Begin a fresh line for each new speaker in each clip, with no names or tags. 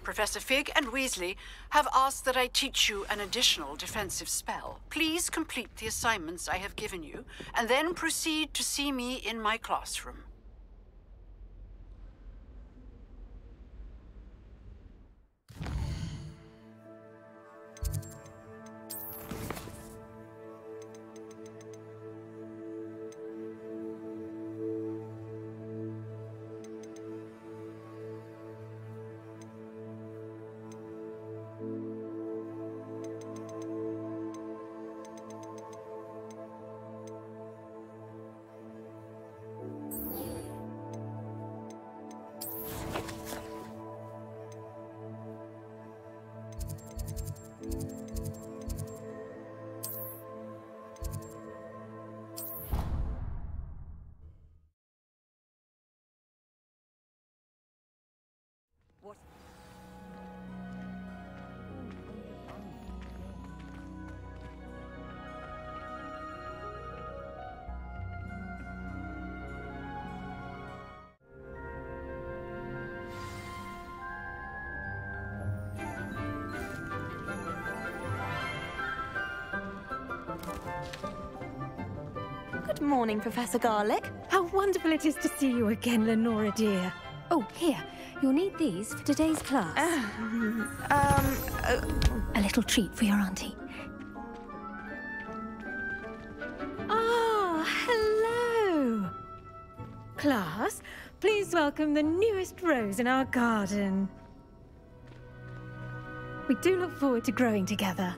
Professor Fig and Weasley have asked that I teach you an additional defensive spell. Please complete the assignments I have given you, and then proceed to see me in my classroom.
Good morning, Professor Garlick.
How wonderful it is to see you again, Lenora dear. Oh, here. You'll need these for today's class. A little treat for your auntie. Ah, hello. Class, please welcome the newest rose in our garden. We do look forward to growing together.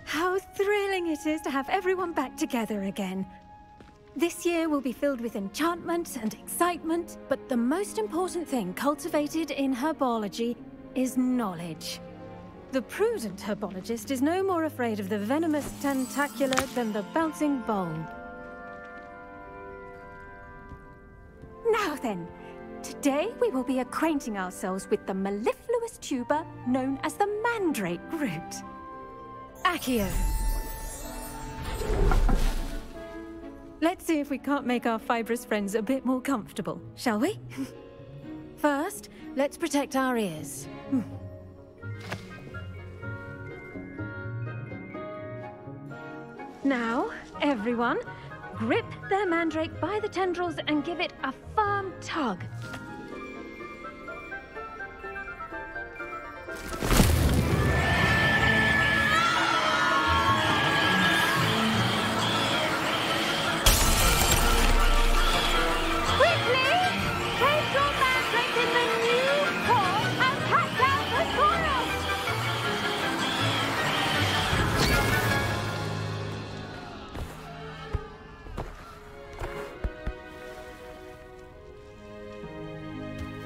How thrilling it is to have everyone back together again. This year will be filled with enchantment and excitement, but the most important thing cultivated in herbology is knowledge. The prudent herbologist is no more afraid of the venomous tentacular than the bouncing bulb. Now then, today we will be acquainting ourselves with the mellifluous tuber known as the mandrake root. Accio. Let's see if we can't make our fibrous friends a bit more comfortable, shall we? First, let's protect our ears. Now, everyone, grip their mandrake by the tendrils and give it a firm tug.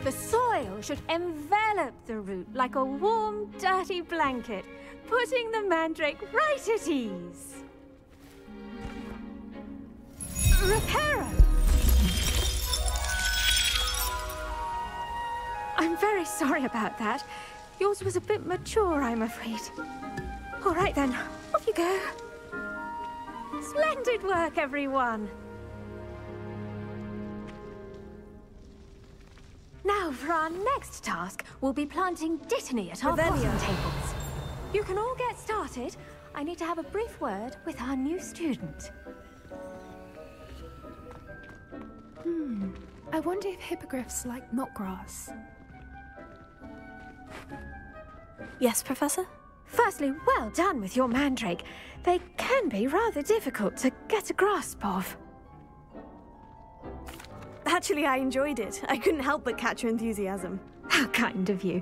The soil should envelop the root like a warm, dirty blanket, putting the mandrake right at ease. Reparo! I'm very sorry about that. Yours was a bit mature, I'm afraid. All right then, off you go. Splendid work, everyone! Now, for our next task, we'll be planting dittany at our potting tables. You can all get started. I need to have a brief word with our new student.
I wonder if hippogriffs like knotgrass.
Yes, Professor?
Firstly, well done with your mandrake. They can be rather difficult to get a grasp of.
Actually, I enjoyed it. I couldn't help but catch your enthusiasm.
How kind of you.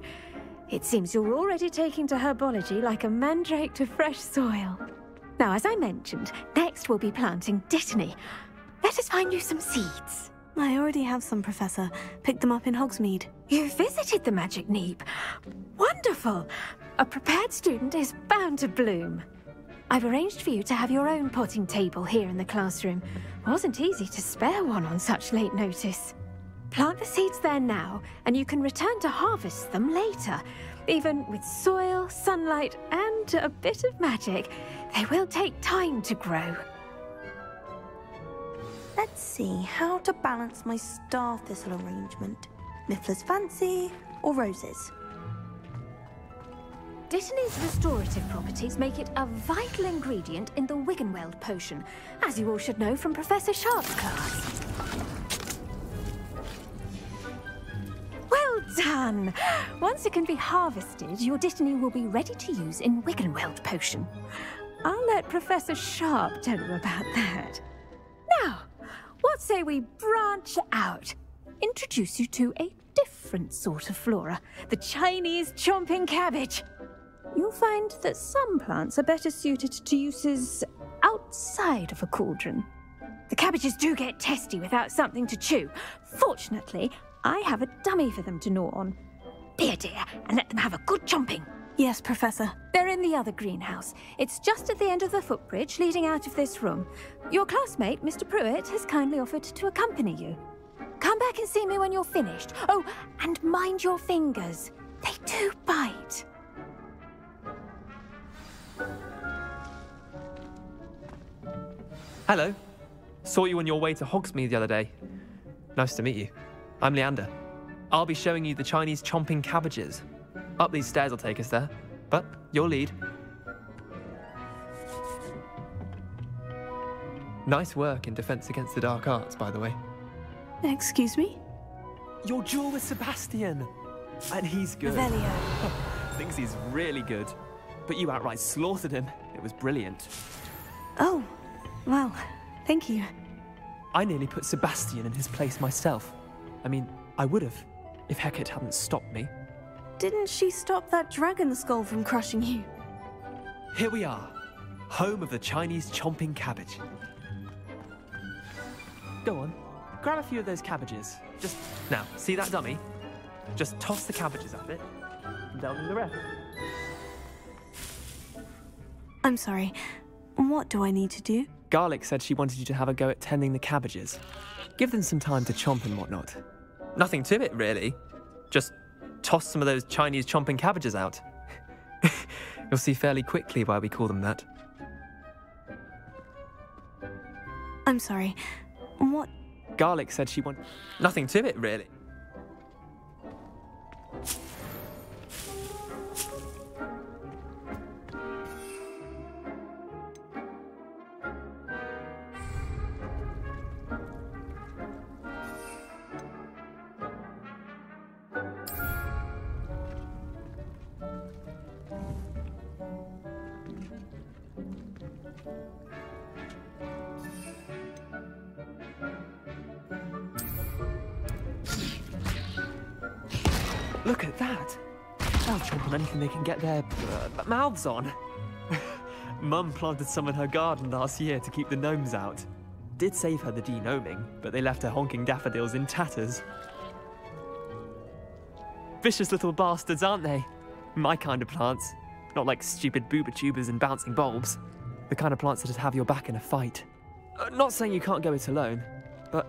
It seems you're already taking to herbology like a mandrake to fresh soil. Now, as I mentioned, next we'll be planting dittany. Let us find you some seeds.
I already have some, Professor. Picked them up in Hogsmeade.
You visited the Magic Neep. Wonderful! A prepared student is bound to bloom. I've arranged for you to have your own potting table here in the classroom. Wasn't easy to spare one on such late notice. Plant the seeds there now, and you can return to harvest them later. Even with soil, sunlight, and a bit of magic, they will take time to grow.
Let's see how to balance my star thistle arrangement. Mifflin's Fancy, or Roses?
Dittany's restorative properties make it a vital ingredient in the Wiggenweld potion, as you all should know from Professor Sharp's class. Well done! Once it can be harvested, your Dittany will be ready to use in Wiggenweld potion. I'll let Professor Sharp tell you about that. Now, what say we branch out? Introduce you to a different sort of flora, the Chinese chomping cabbage. You'll find that some plants are better suited to uses outside of a cauldron. The cabbages do get testy without something to chew. Fortunately, I have a dummy for them to gnaw on. Be a dear and let them have a good chomping.
Yes, Professor.
They're in the other greenhouse. It's just at the end of the footbridge leading out of this room. Your classmate, Mr. Pruitt, has kindly offered to accompany you. Come back and see me when you're finished. Oh, and mind your fingers. They do bite.
Hello. Saw you on your way to Hogsmeade the other day. Nice to meet you. I'm Leander. I'll be showing you the Chinese chomping cabbages. Up these stairs will take us there, but you'll lead. Nice work in Defense Against the Dark Arts, by the way.
Excuse me?
Your duel with Sebastian! And he's good.
Revelio.
Thinks he's really good. But you outright slaughtered him. It was brilliant.
Oh, well, thank you.
I nearly put Sebastian in his place myself. I mean, I would have, if Hecate hadn't stopped me.
Didn't she stop that dragon skull from crushing you?
Here we are, home of the Chinese chomping cabbage. Go on, grab a few of those cabbages. Just, now, see that dummy? Just toss the cabbages at it, and they'll do the rest.
I'm sorry. What do I need to do?
Garlic said she wanted you to have a go at tending the cabbages. Give them some time to chomp and whatnot. Nothing to it, really. Just toss some of those Chinese chomping cabbages out. You'll see fairly quickly why we call them that.
I'm sorry. What?
Garlic said she wanted... Nothing to it, really. Look at that! They'll chomp on anything they can get their mouths on. Mum planted some in her garden last year to keep the gnomes out. Did save her the de-gnoming, but they left her honking daffodils in tatters. Vicious little bastards, aren't they? My kind of plants. Not like stupid booba tubers and bouncing bulbs. The kind of plants that'd have your back in a fight. Not saying you can't go it alone, but...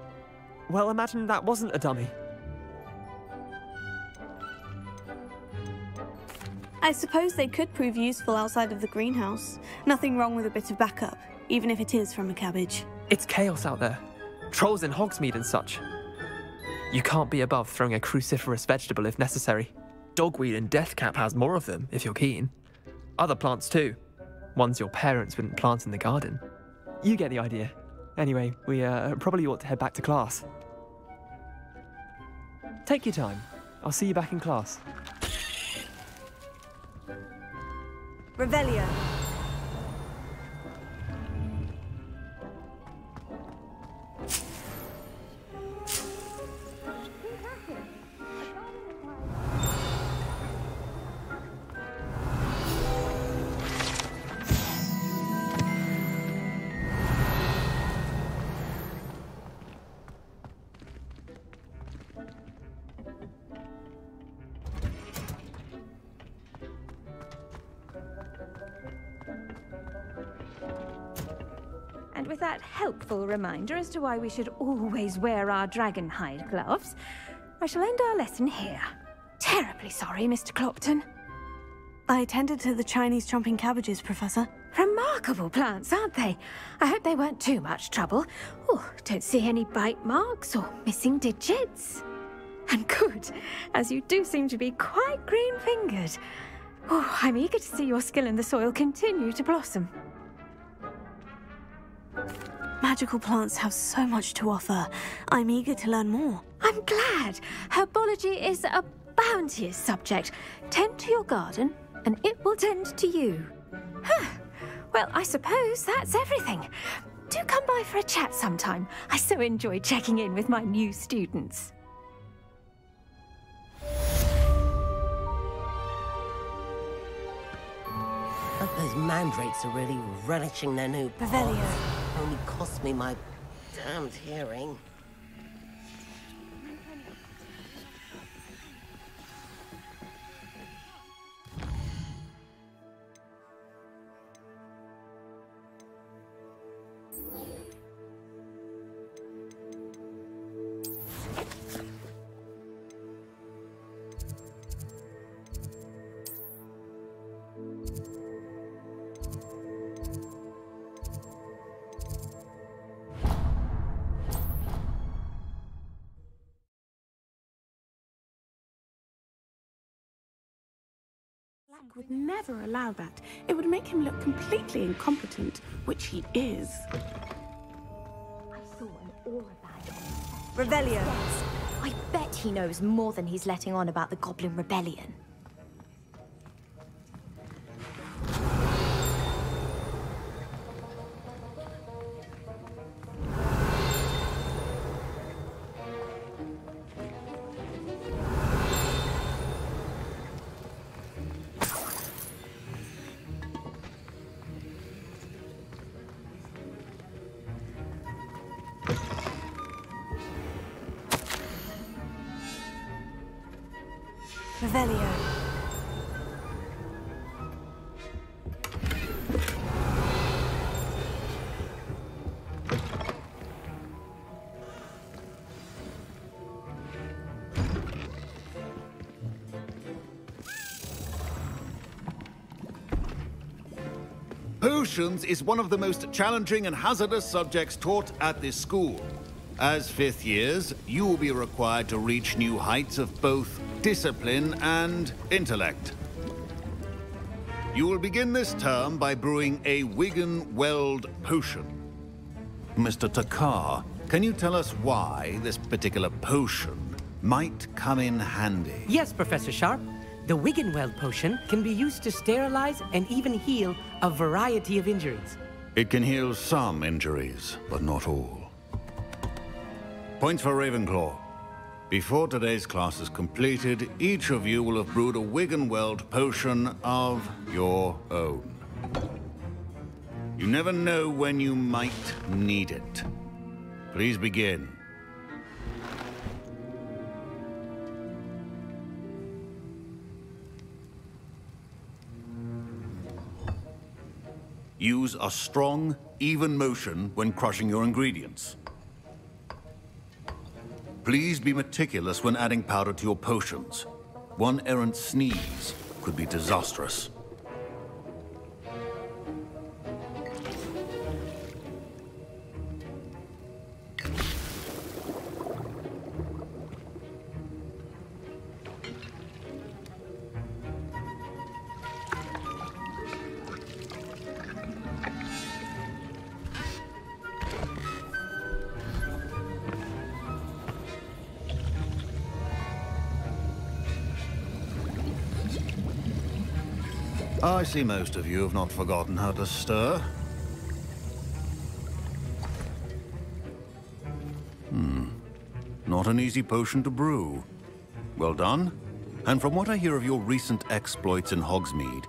well, imagine that wasn't a dummy.
I suppose they could prove useful outside of the greenhouse. Nothing wrong with a bit of backup, even if it is from a cabbage.
It's chaos out there. Trolls in Hogsmeade and such. You can't be above throwing a cruciferous vegetable if necessary. Dogweed and deathcap has more of them, if you're keen. Other plants too. Ones your parents wouldn't plant in the garden. You get the idea. Anyway, we probably ought to head back to class. Take your time. I'll see you back in class.
Revelio.
And with that helpful reminder as to why we should always wear our dragon hide gloves, I shall end our lesson here. Terribly sorry, Mr. Clopton.
I tended to the Chinese chomping cabbages, Professor.
Remarkable plants, aren't they? I hope they weren't too much trouble. Oh, don't see any bite marks or missing digits. And good, as you do seem to be quite green-fingered. Oh, I'm eager to see your skill in the soil continue to blossom.
Magical plants have so much to offer. I'm eager to learn more.
I'm glad. Herbology is a bounteous subject. Tend to your garden, and it will tend to you. Huh. Well, I suppose that's everything. Do come by for a chat sometime. I so enjoy checking in with my new students.
But those mandrakes are really relishing their new
Revelio.
pods. Only cost me my damned hearing.
Black would never allow that. It would make him look completely incompetent, which he is.
I saw an aura badge.
Revelio.
Yes, I bet he knows more than he's letting on about the Goblin Rebellion.
Revelio.
Potions is one of the most challenging and hazardous subjects taught at this school. As fifth years, you will be required to reach new heights of both discipline and intellect. You will begin this term by brewing a Wiggenweld potion. Mr. Takar, can you tell us why this particular potion might come in handy?
Yes, Professor Sharp. The Wiggenweld potion can be used to sterilize and even heal a variety of injuries.
It can heal some injuries, but not all. Points for Ravenclaw. Before today's class is completed, each of you will have brewed a Wiggenweld potion of your own. You never know when you might need it. Please begin. Use a strong, even motion when crushing your ingredients. Please be meticulous when adding powder to your potions. One errant sneeze could be disastrous. I see most of you have not forgotten how to stir. Not an easy potion to brew. Well done. And from what I hear of your recent exploits in Hogsmeade,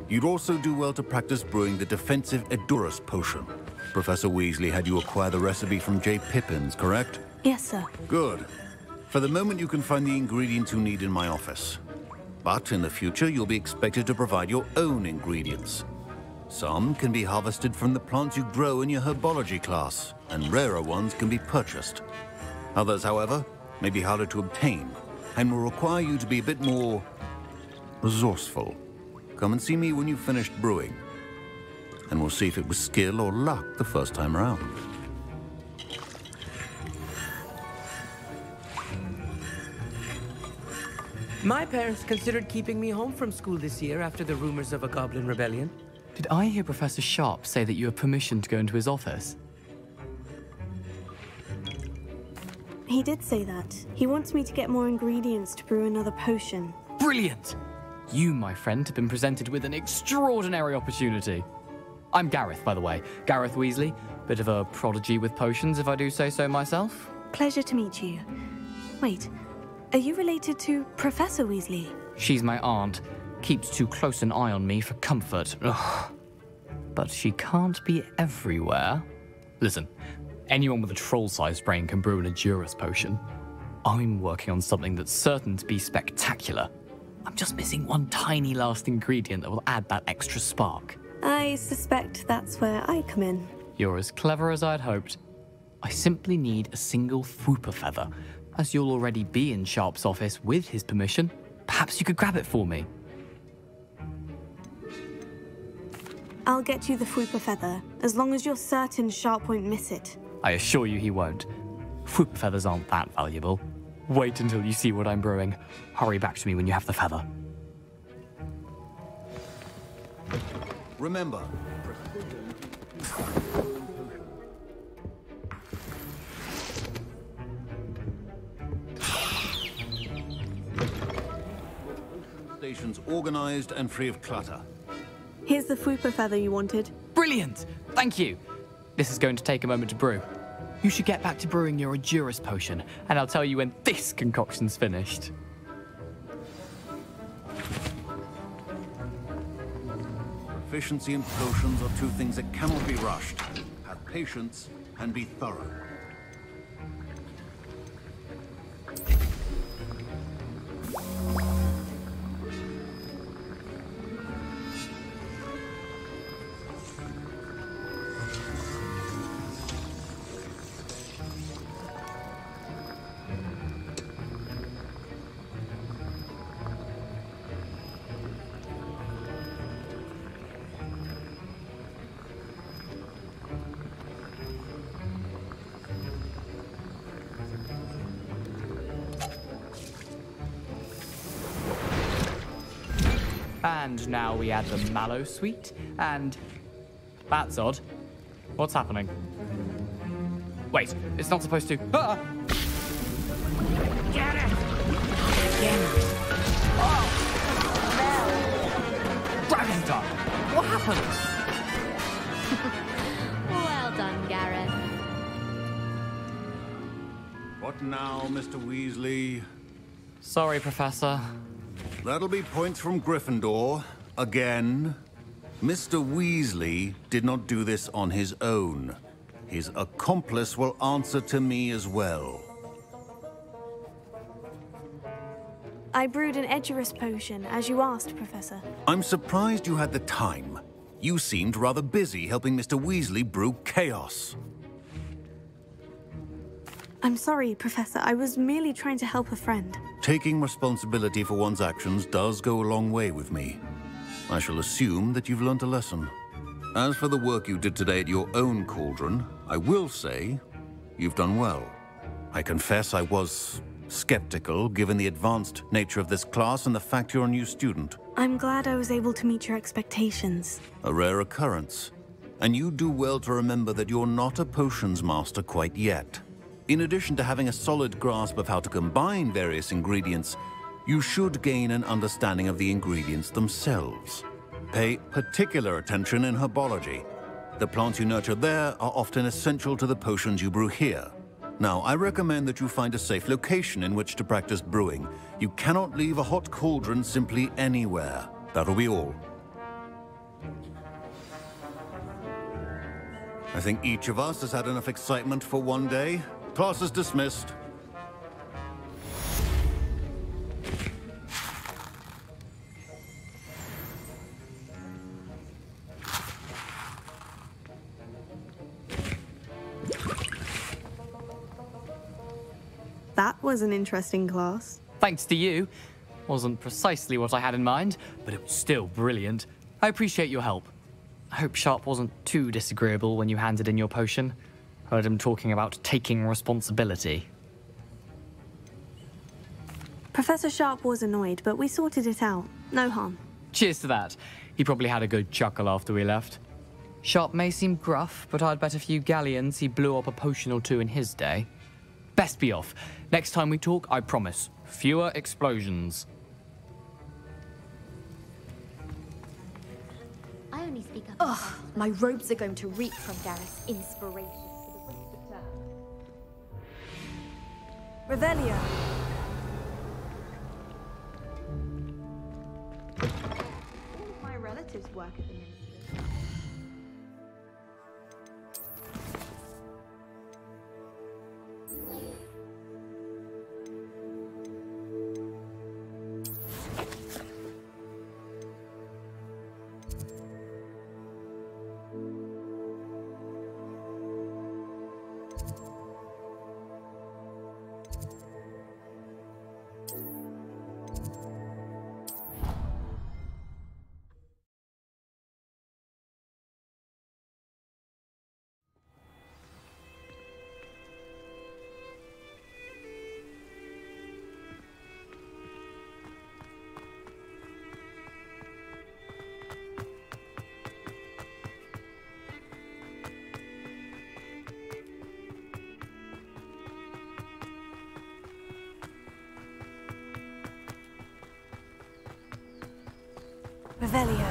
you'd also do well to practice brewing the defensive Edurus potion. Professor Weasley had you acquire the recipe from J. Pippins, correct?
Yes, sir.
Good. For the moment, you can find the ingredients you need in my office. But in the future, you'll be expected to provide your own ingredients. Some can be harvested from the plants you grow in your herbology class, and rarer ones can be purchased. Others, however, may be harder to obtain, and will require you to be a bit more resourceful. Come and see me when you've finished brewing, and we'll see if it was skill or luck the first time around.
My parents considered keeping me home from school this year after the rumors of a goblin rebellion.
Did I hear Professor Sharp say that you have permission to go into his office?
He did say that. He wants me to get more ingredients to brew another potion.
Brilliant! You, my friend, have been presented with an extraordinary opportunity. I'm Gareth, by the way. Gareth Weasley. Bit of a prodigy with potions, if I do say so myself.
Pleasure to meet you. Wait, are you related to Professor Weasley?
She's my aunt. Keeps too close an eye on me for comfort. Ugh. But she can't be everywhere. Listen, anyone with a troll-sized brain can brew an Edurus potion. I'm working on something that's certain to be spectacular. I'm just missing one tiny last ingredient that will add that extra spark.
I suspect that's where I come in.
You're as clever as I'd hoped. I simply need a single Fwooper feather. As you'll already be in Sharp's office with his permission, perhaps you could grab it for me.
I'll get you the Fwooper feather, as long as you're certain Sharp won't miss it.
I assure you he won't. Fwooper feathers aren't that valuable. Wait until you see what I'm brewing. Hurry back to me when you have the feather.
Remember, stations organized and free of clutter.
Here's the Fwooper feather you wanted.
Brilliant! Thank you! This is going to take a moment to brew. You should get back to brewing your Edurus potion, and I'll tell you when this concoction's finished.
Efficiency and potions are two things that cannot be rushed. Have patience and be thorough.
And now we add the mallow sweet, and... That's odd. What's happening? Wait, it's not supposed to... Ah!
Get it!
Oh! Dragon Dog! What happened?
Well done, Gareth.
What now, Mr. Weasley?
Sorry, Professor.
That'll be points from Gryffindor. Again. Mr. Weasley did not do this on his own. His accomplice will answer to me as well.
I brewed an Edurus potion, as you asked, Professor.
I'm surprised you had the time. You seemed rather busy helping Mr. Weasley brew chaos.
I'm sorry, Professor. I was merely trying to help a friend.
Taking responsibility for one's actions does go a long way with me. I shall assume that you've learnt a lesson. As for the work you did today at your own cauldron, I will say you've done well. I confess I was skeptical, given the advanced nature of this class and the fact you're a new student.
I'm glad I was able to meet your expectations.
A rare occurrence. And you do well to remember that you're not a potions master quite yet. In addition to having a solid grasp of how to combine various ingredients, you should gain an understanding of the ingredients themselves. Pay particular attention in herbology. The plants you nurture there are often essential to the potions you brew here. Now, I recommend that you find a safe location in which to practice brewing. You cannot leave a hot cauldron simply anywhere. That'll be all. I think each of us has had enough excitement for one day. Class is dismissed.
That was an interesting class.
Thanks to you. Wasn't precisely what I had in mind, but it was still brilliant. I appreciate your help. I hope Sharp wasn't too disagreeable when you handed in your potion. Heard him talking about taking responsibility.
Professor Sharp was annoyed, but we sorted it out. No harm.
Cheers to that. He probably had a good chuckle after we left. Sharp may seem gruff, but I'd bet a few galleons he blew up a potion or two in his day. Best be off. Next time we talk, I promise, fewer explosions.
I only speak up. Ugh, my robes are going to reek from Gareth's inspiration for the rest of the term.
Revelio.
All of my relatives work at the ministry.
Revelio.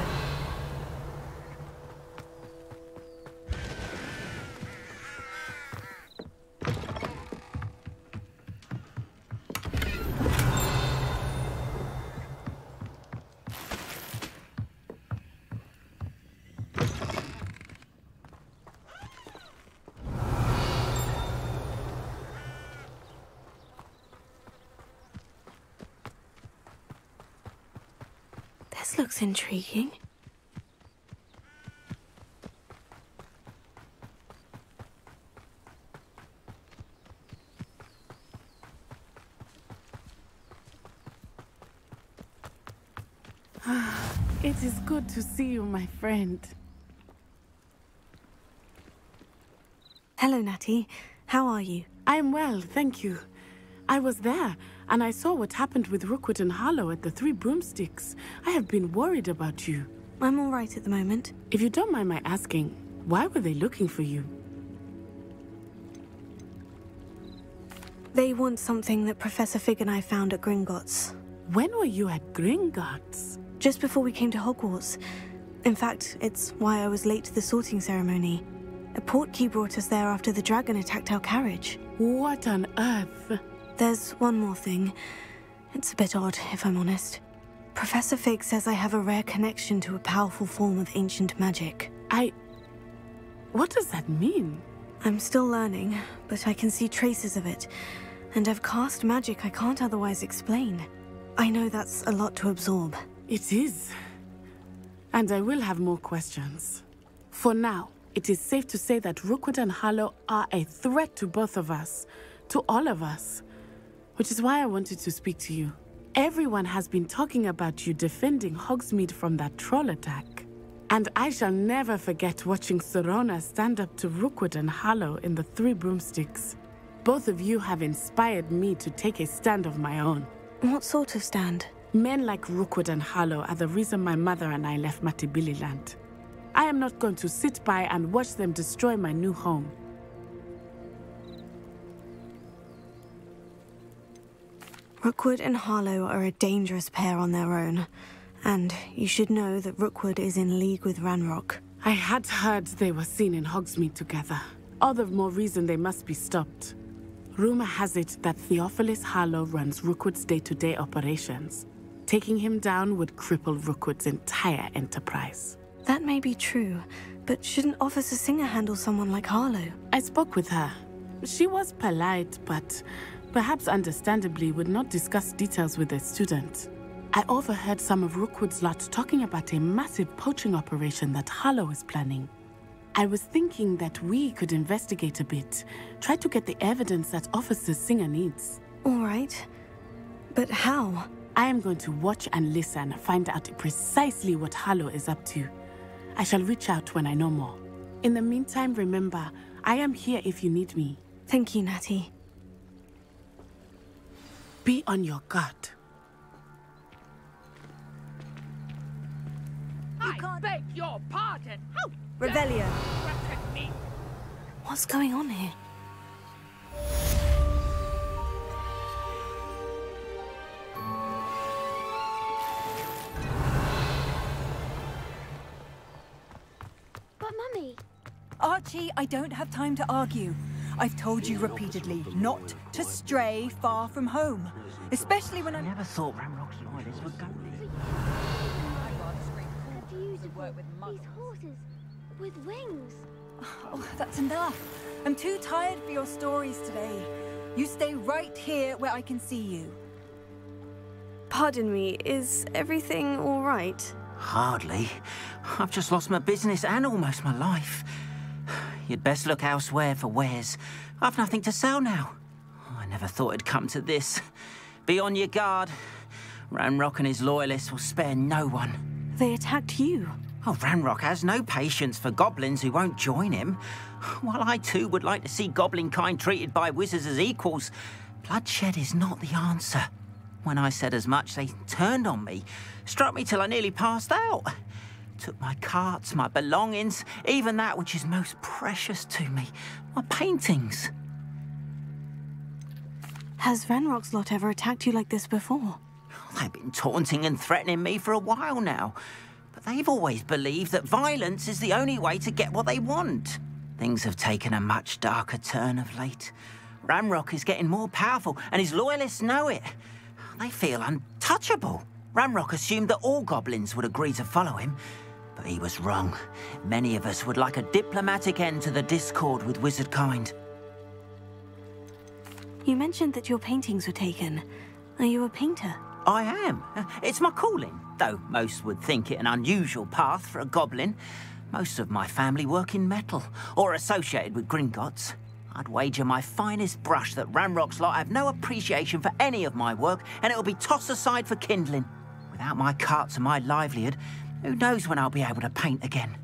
This looks intriguing.
It is good to see you, my friend.
Hello, Natty. How are you?
I'm well, thank you. I was there, and I saw what happened with Rookwood and Harlow at the Three Broomsticks. I have been worried about you.
I'm all right at the moment.
If you don't mind my asking, why were they looking for you?
They want something that Professor Fig and I found at Gringotts.
When were you at Gringotts?
Just before we came to Hogwarts. In fact, it's why I was late to the sorting ceremony. A portkey brought us there after the dragon attacked our carriage.
What on earth?
There's one more thing. It's a bit odd, if I'm honest. Professor Fig says I have a rare connection to a powerful form of ancient magic.
What does that mean?
I'm still learning, but I can see traces of it. And I've cast magic I can't otherwise explain. I know that's a lot to absorb.
It is. And I will have more questions. For now, it is safe to say that Rookwood and Harlow are a threat to both of us. To all of us. Which is why I wanted to speak to you. Everyone has been talking about you defending Hogsmeade from that troll attack. And I shall never forget watching Sorona stand up to Rookwood and Harlow in the Three Broomsticks. Both of you have inspired me to take a stand of my own.
What sort of stand?
Men like Rookwood and Harlow are the reason my mother and I left Matabeleland. I am not going to sit by and watch them destroy my new home.
Rookwood and Harlow are a dangerous pair on their own. And you should know that Rookwood is in league with Ranrock.
I had heard they were seen in Hogsmeade together. All the more reason they must be stopped. Rumor has it that Theophilus Harlow runs Rookwood's day-to-day operations. Taking him down would cripple Rookwood's entire enterprise.
That may be true, but shouldn't Officer Singer handle someone like Harlow?
I spoke with her. She was polite, but perhaps understandably would not discuss details with a student. I overheard some of Rookwood's lot talking about a massive poaching operation that Harlow is planning. I was thinking that we could investigate a bit, try to get the evidence that Officer Singer needs.
All right. But how?
I am going to watch and listen, find out precisely what Harlow is up to. I shall reach out when I know more. In the meantime, remember, I am here if you need me.
Thank you, Natty.
Be on your guard.
I beg your pardon. How
Revelio.
threaten me?
What's going on here?
But Mummy...
Archie, I don't have time to argue. I've told you repeatedly not to stray far from home. Especially when I never thought Ramrock's loyalists would go
They're beautiful. These horses with wings.
Oh, that's enough. I'm too tired for your stories today. You stay right here where I can see you.
Pardon me, is everything all right?
Hardly. I've just lost my business and almost my life. You'd best look elsewhere for wares. I've nothing to sell now. I never thought it'd come to this. Be on your guard. Ranrock and his loyalists will spare no one.
They attacked you.
Oh, Ranrock has no patience for goblins who won't join him. While I too would like to see goblin kind treated by wizards as equals, bloodshed is not the answer. When I said as much, they turned on me, struck me till I nearly passed out. Took my carts, my belongings, even that which is most precious to me, my paintings.
Has Ranrock's lot ever attacked you like this before?
They've been taunting and threatening me for a while now, but they've always believed that violence is the only way to get what they want. Things have taken a much darker turn of late. Ranrock is getting more powerful, and his loyalists know it. They feel untouchable. Ranrock assumed that all goblins would agree to follow him, but he was wrong. Many of us would like a diplomatic end to the discord with wizard kind.
You mentioned that your paintings were taken. Are you a painter?
I am. It's my calling, though most would think it an unusual path for a goblin. Most of my family work in metal, or associated with Gringotts. I'd wager my finest brush that Ranrock's lot have no appreciation for any of my work, and it'll be tossed aside for kindling. Without my carts and my livelihood, who knows when I'll be able to paint again?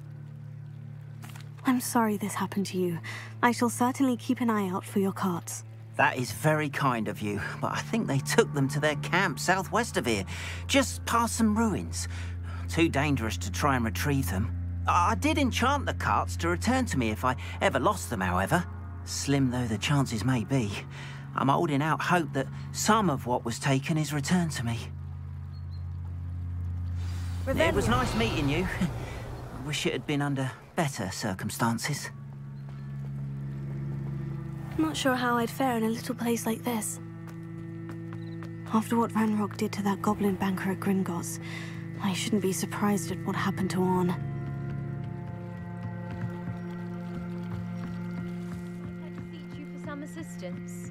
I'm sorry this happened to you. I shall certainly keep an eye out for your carts.
That is very kind of you, but I think they took them to their camp southwest of here, just past some ruins. Too dangerous to try and retrieve them. I did enchant the carts to return to me if I ever lost them, however. Slim though the chances may be, I'm holding out hope that some of what was taken is returned to me. It was nice meeting you. I wish it had been under better circumstances.
Not sure how I'd fare in a little place like this. After what Ranrock did to that goblin banker at Gringotts, I shouldn't be surprised at what happened to Orn.
I'd beseech you for some assistance.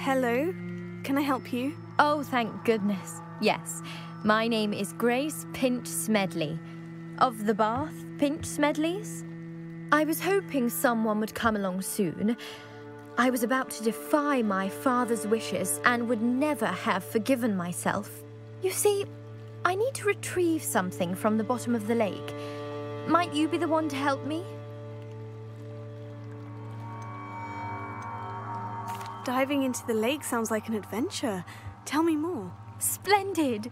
Hello? Can I help you?
Oh, thank goodness. Yes. My name is Grace Pinch Smedley, of the Bath Pinch Smedleys. I was hoping someone would come along soon. I was about to defy my father's wishes and would never have forgiven myself. You see, I need to retrieve something from the bottom of the lake. Might you be the one to help me?
Diving into the lake sounds like an adventure. Tell me more.
Splendid!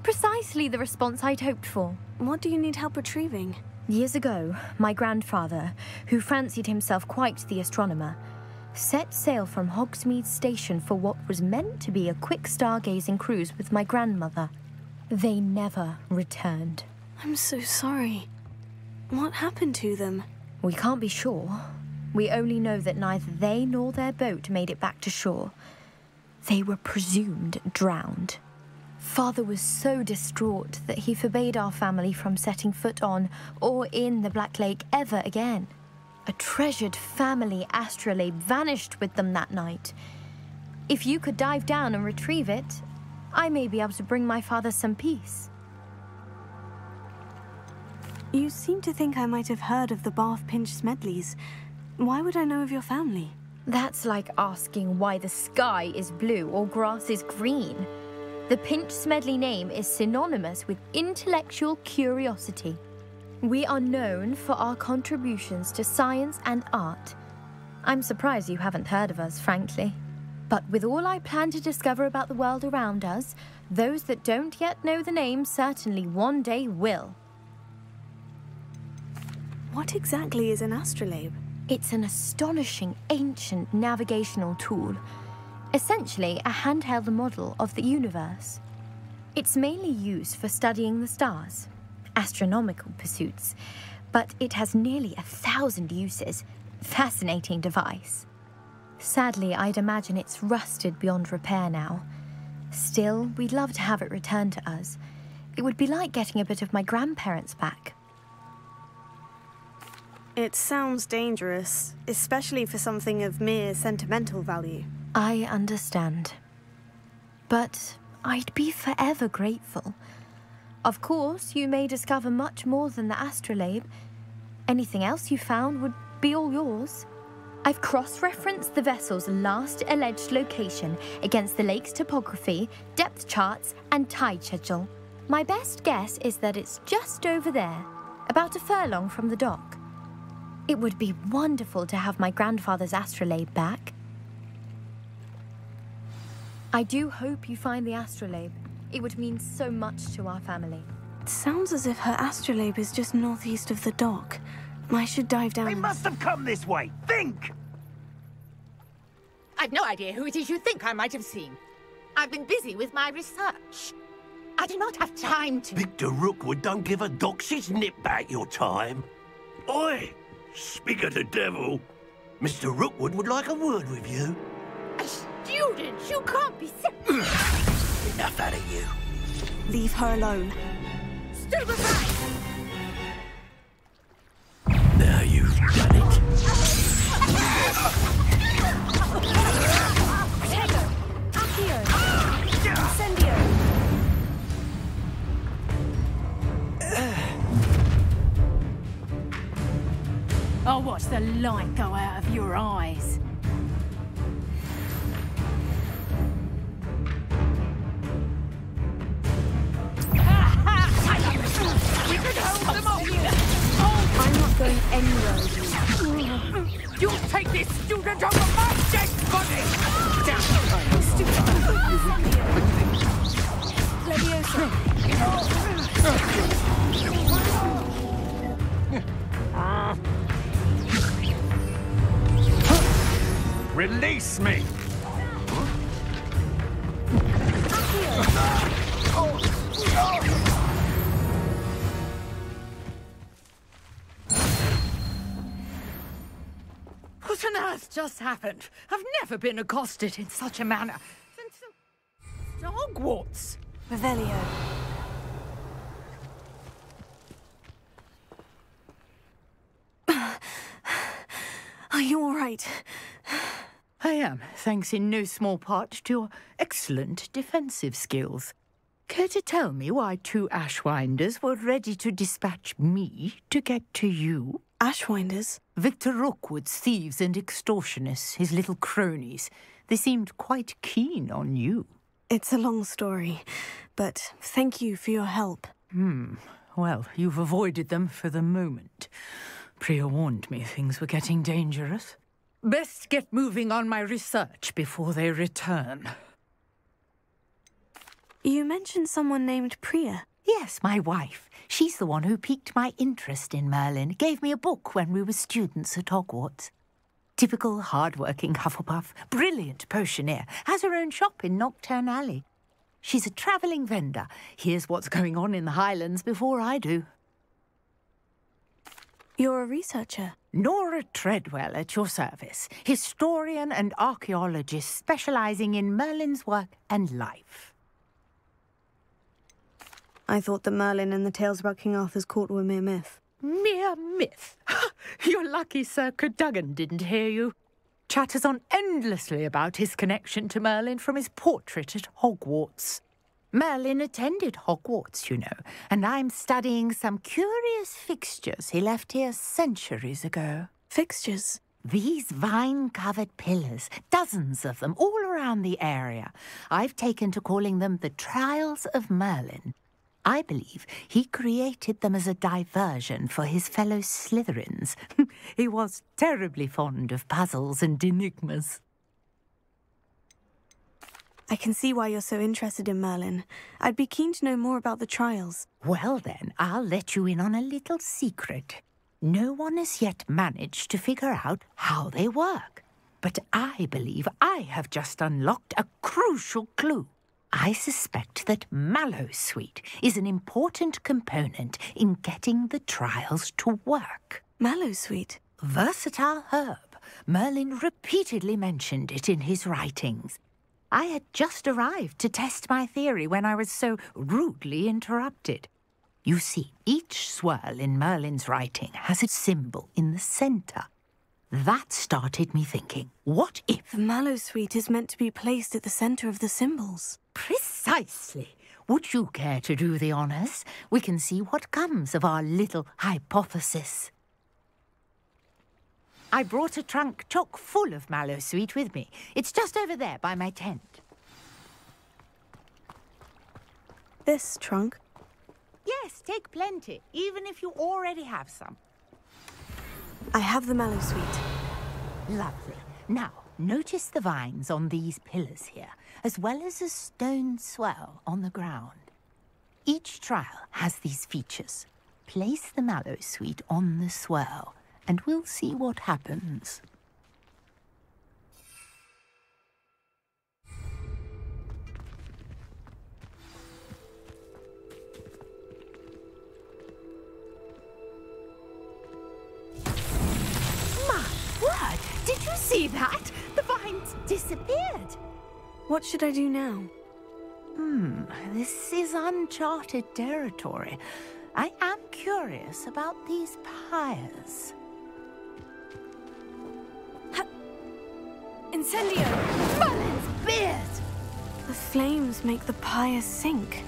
Precisely the response I'd hoped for.
What do you need help retrieving?
Years ago, my grandfather, who fancied himself quite the astronomer, set sail from Hogsmeade Station for what was meant to be a quick stargazing cruise with my grandmother. They never returned.
I'm so sorry. What happened to them?
We can't be sure. We only know that neither they nor their boat made it back to shore. They were presumed drowned. Father was so distraught that he forbade our family from setting foot on or in the Black Lake ever again. A treasured family astrolabe vanished with them that night. If you could dive down and retrieve it, I may be able to bring my father some peace.
You seem to think I might have heard of the Bath Pinch Smedleys. Why would I know of your family?
That's like asking why the sky is blue or grass is green. The Pinch Smedley name is synonymous with intellectual curiosity. We are known for our contributions to science and art. I'm surprised you haven't heard of us, frankly. But with all I plan to discover about the world around us, those that don't yet know the name certainly one day will.
What exactly is an astrolabe?
It's an astonishing ancient navigational tool. Essentially, a handheld model of the universe. It's mainly used for studying the stars, astronomical pursuits, but it has nearly 1,000 uses. Fascinating device. Sadly, I'd imagine it's rusted beyond repair now. Still, we'd love to have it returned to us. It would be like getting a bit of my grandparents back.
It sounds dangerous, especially for something of mere sentimental value.
I understand. But I'd be forever grateful. Of course, you may discover much more than the astrolabe. Anything else you found would be all yours. I've cross-referenced the vessel's last alleged location against the lake's topography, depth charts, and tide schedule. My best guess is that it's just over there, about a furlong from the dock. It would be wonderful to have my grandfather's astrolabe back. I do hope you find the astrolabe. It would mean so much to our family.
It sounds as if her astrolabe is just northeast of the dock. I should dive down.
They must have come this way. Think!
I've no idea who it is you think I might have seen. I've been busy with my research. I do not have time to...
Victor Rookwood don't give a doxy's nip back your time. Oi! Speak of the devil. Mr. Rookwood would like a word with you.
A student? You can't be...
Enough out of you.
Leave her alone.
Stand aside!
Now you've done it.
Potato! Accio! Incendio!
I'll watch the light go out of your eyes. We could hold them off!
I'm not going anywhere with you.
You'll take this student over my dead body! Down!
Stupid! Leviosa!
Release me!
What on earth just happened? I've never been accosted in such a manner since Hogwarts.
Revelio. Are you all right?
I am, thanks in no small part to your excellent defensive skills. Care to tell me why 2 Ashwinders were ready to dispatch me to get to you?
Ashwinders?
Victor Rookwood's thieves and extortionists, his little cronies. They seemed quite keen on you.
It's a long story, but thank you for your help.
Well, you've avoided them for the moment. Priya warned me things were getting dangerous. Best get moving on my research before they return.
You mentioned someone named Priya.
Yes, my wife. She's the one who piqued my interest in Merlin. Gave me a book when we were students at Hogwarts. Typical hard-working Hufflepuff, brilliant potioneer, has her own shop in Nocturne Alley. She's a travelling vendor. Hears what's going on in the Highlands before I do.
You're a researcher?
Nora Treadwell at your service. Historian and archaeologist specialising in Merlin's work and life.
I thought that Merlin and the tales about King Arthur's court were mere myth.
Mere myth? You're lucky Sir Cadogan didn't hear you. Chatters on endlessly about his connection to Merlin from his portrait at Hogwarts. Merlin attended Hogwarts, you know, and I'm studying some curious fixtures he left here centuries ago.
Fixtures?
These vine-covered pillars, dozens of them, all around the area. I've taken to calling them the Trials of Merlin. I believe he created them as a diversion for his fellow Slytherins. He was terribly fond of puzzles and enigmas.
I can see why you're so interested in Merlin. I'd be keen to know more about the trials.
Well then, I'll let you in on a little secret. No one has yet managed to figure out how they work. But I believe I have just unlocked a crucial clue. I suspect that Mallowsweet is an important component in getting the trials to work.
Mallowsweet?
Versatile herb. Merlin repeatedly mentioned it in his writings. I had just arrived to test my theory when I was so rudely interrupted. You see, each swirl in Merlin's writing has a symbol in the center. That started me thinking, what if...
The Mallowsweet is meant to be placed at the center of the symbols.
Precisely. Would you care to do the honors? We can see what comes of our little hypothesis. I brought a trunk chock full of Mallowsweet with me. It's just over there by my tent.
This trunk?
Yes, take plenty, even if you already have some.
I have the Mallowsweet.
Lovely. Now, notice the vines on these pillars here, as well as a stone swell on the ground. Each trial has these features. Place the Mallowsweet on the swell, and we'll see what happens. My word! Did you see that? The vines disappeared.
What should I do now?
This is uncharted territory. I am curious about these pyres.
Incendio!
Merlin's beard!
The flames make the pyre sink.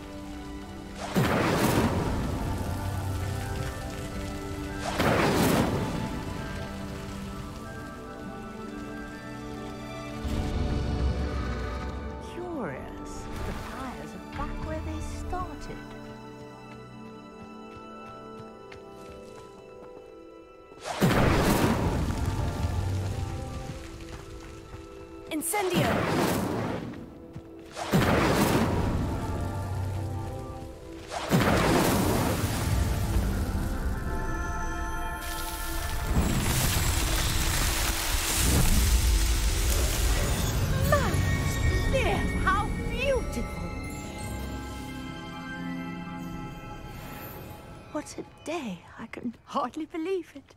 Curious. The pyres are back where they started.
Incendio!
How beautiful! What a day! I can hardly believe it.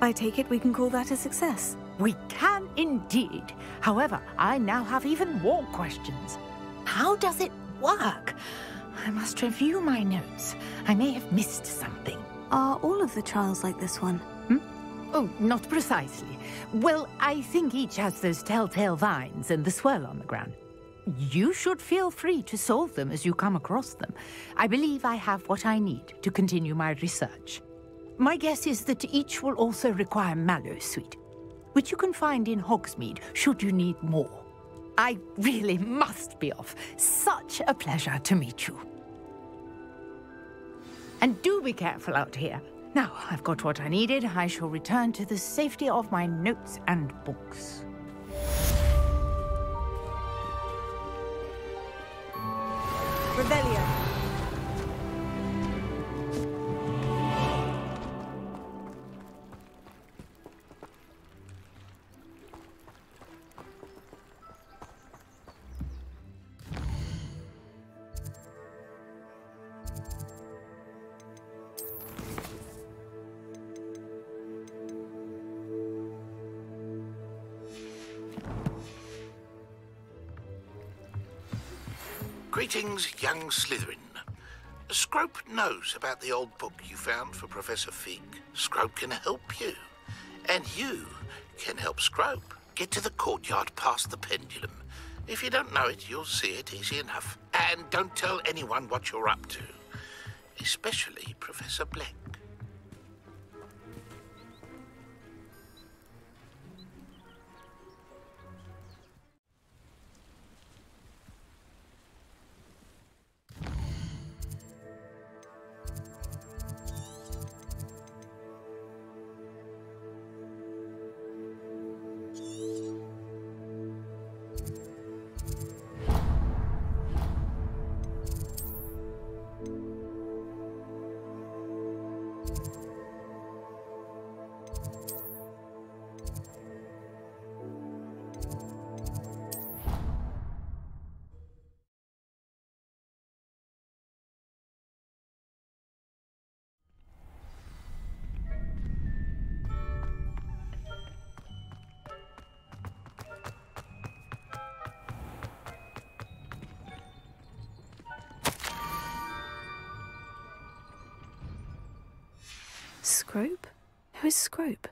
I take it we can call that a success.
We can indeed. However, I now have even more questions. How does it work? I must review my notes. I may have missed something.
Are all of the trials like this one?
Oh, not precisely. Well, I think each has those telltale vines and the swirl on the ground. You should feel free to solve them as you come across them. I believe I have what I need to continue my research. My guess is that each will also require Mallowsweet, which you can find in Hogsmeade should you need more. I really must be off. Such a pleasure to meet you. And do be careful out here. Now, I've got what I needed. I shall return to the safety of my notes and books.
Revelio.
Greetings, young Slytherin. Scrope knows about the old book you found for Professor Fig. Scrope can help you. And you can help Scrope get to the courtyard past the pendulum. If you don't know it, you'll see it easy enough. And don't tell anyone what you're up to. Especially Professor Black.
Scrope? Who is Scrope?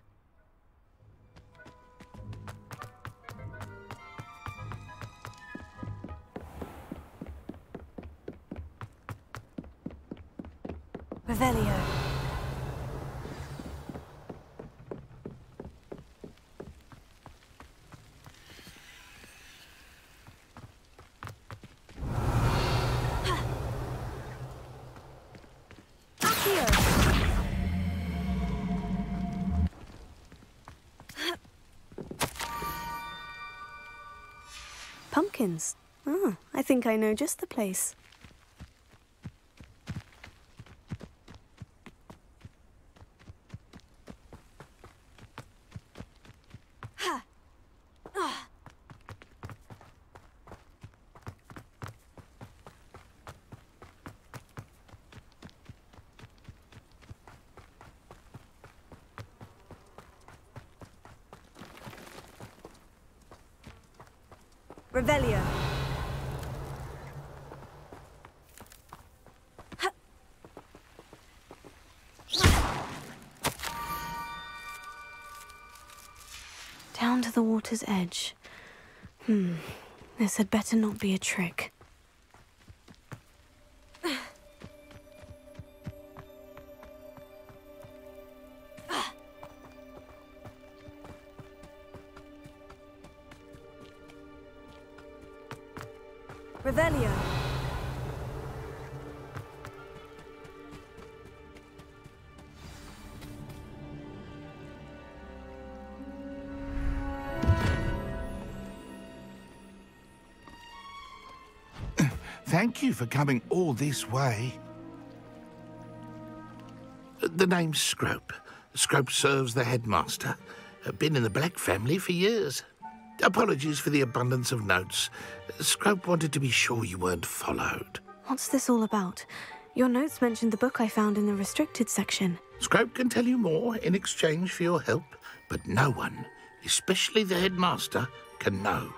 Revelio. Pumpkins. Ah, I think I know just the place. Revelio. Down to the water's edge. This had better not be a trick. Revelio.
Thank you for coming all this way. The name's Scrope. Scrope serves the headmaster. Been in the Black family for years. Apologies for the abundance of notes. Scrope wanted to be sure you weren't followed.
What's this all about? Your notes mentioned the book I found in the restricted section.
Scrope can tell you more in exchange for your help, but no one, especially the headmaster, can know.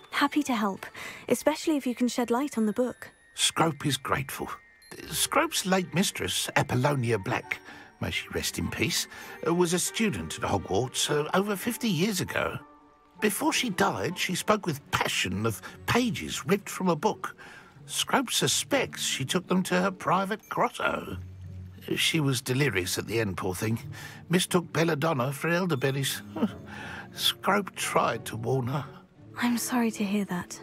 Happy to help, especially if you can shed light on the book.
Scrope is grateful. Scrope's late mistress, Apollonia Black, may she rest in peace, was a student at Hogwarts over 50 years ago. Before she died, she spoke with passion of pages ripped from a book. Scrope suspects she took them to her private grotto. She was delirious at the end, poor thing. Mistook belladonna for elderberries. Scrope tried to warn her.
I'm sorry to hear that.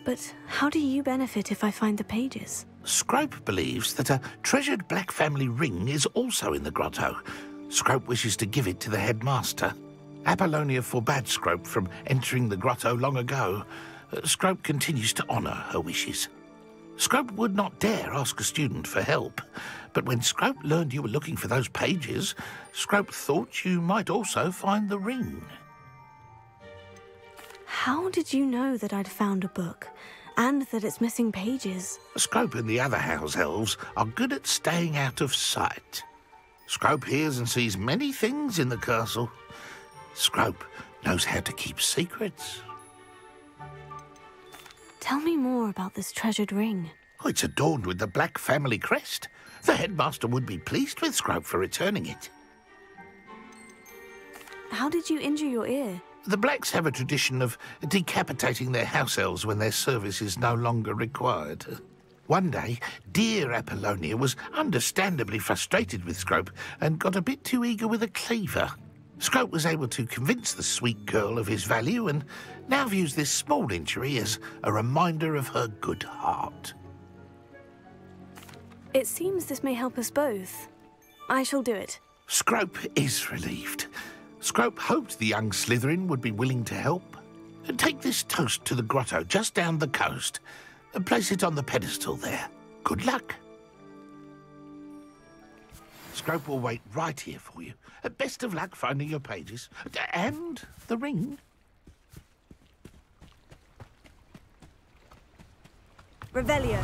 But how do you benefit if I find the pages?
Scrope believes that a treasured Black family ring is also in the grotto. Scrope wishes to give it to the headmaster. Apollonia forbade Scrope from entering the grotto long ago. Scrope continues to honour her wishes. Scrope would not dare ask a student for help, but when Scrope learned you were looking for those pages, Scrope thought you might also find the ring.
How did you know that I'd found a book, and that it's missing pages?
Scrope and the other house elves are good at staying out of sight. Scrope hears and sees many things in the castle. Scrope knows how to keep secrets.
Tell me more about this treasured ring.
Oh, it's adorned with the Black family crest. The headmaster would be pleased with Scrope for returning it.
How did you injure your ear?
The Blacks have a tradition of decapitating their house elves when their service is no longer required. One day, dear Apollonia was understandably frustrated with Scrope and got a bit too eager with a cleaver. Scrope was able to convince the sweet girl of his value and now views this small injury as a reminder of her good heart.
It seems this may help us both. I shall do it.
Scrope is relieved. Scrope hoped the young Slytherin would be willing to help. Take this toast to the grotto just down the coast and place it on the pedestal there. Good luck. Scrope will wait right here for you. Best of luck finding your pages. And the ring.
Revelio.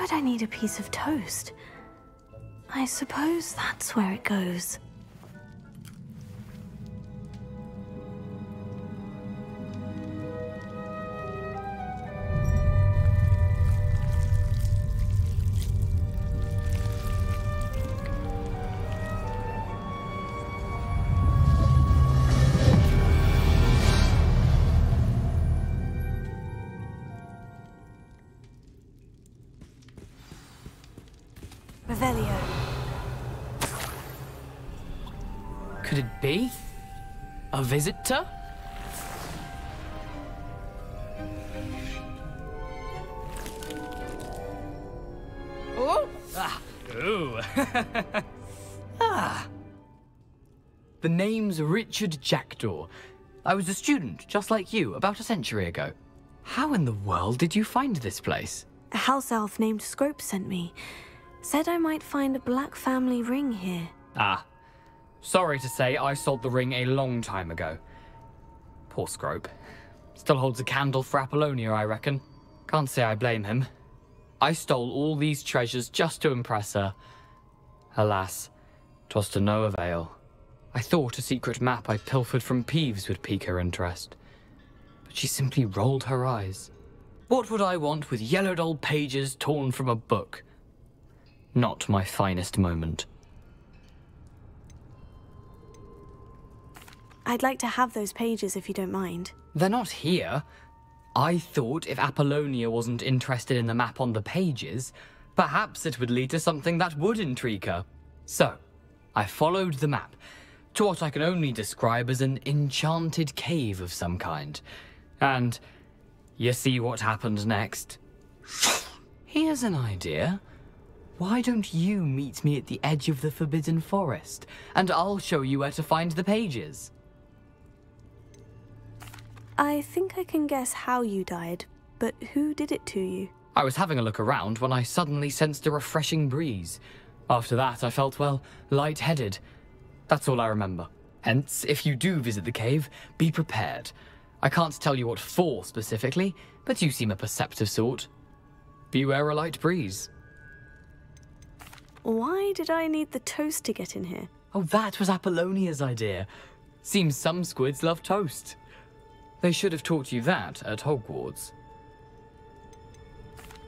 would I need a piece of toast? I suppose that's where it goes. Revelio.
Could it be? A visitor? Oh! Ah! Ooh! Ah! The name's Richard Jackdaw. I was a student, just like you, about a century ago. How in the world did you find this place?
A house elf named Scrope sent me. Said I might find a black family ring here.
Ah. Sorry to say, I sold the ring a long time ago. Poor Scrope. Still holds a candle for Apollonia, I reckon. Can't say I blame him. I stole all these treasures just to impress her. Alas, 'twas to no avail. I thought a secret map I pilfered from Peeves would pique her interest. But she simply rolled her eyes. What would I want with yellowed old pages torn from a book? Not my finest moment.
I'd like to have those pages if you don't mind.
They're not here. I thought if Apollonia wasn't interested in the map on the pages, perhaps it would lead to something that would intrigue her. So, I followed the map to what I can only describe as an enchanted cave of some kind. And you see what happened next? Here's an idea. Why don't you meet me at the edge of the Forbidden Forest, and I'll show you where to find the pages?
I think I can guess how you died, but who did it to you?
I was having a look around when I suddenly sensed a refreshing breeze. After that, I felt, well, lightheaded. That's all I remember. Hence, if you do visit the cave, be prepared. I can't tell you what for specifically, but you seem a perceptive sort. Beware a light breeze.
Why did I need the toast to get in here?
Oh, that was Apollonia's idea. Seems some squids love toast. They should have taught you that at Hogwarts.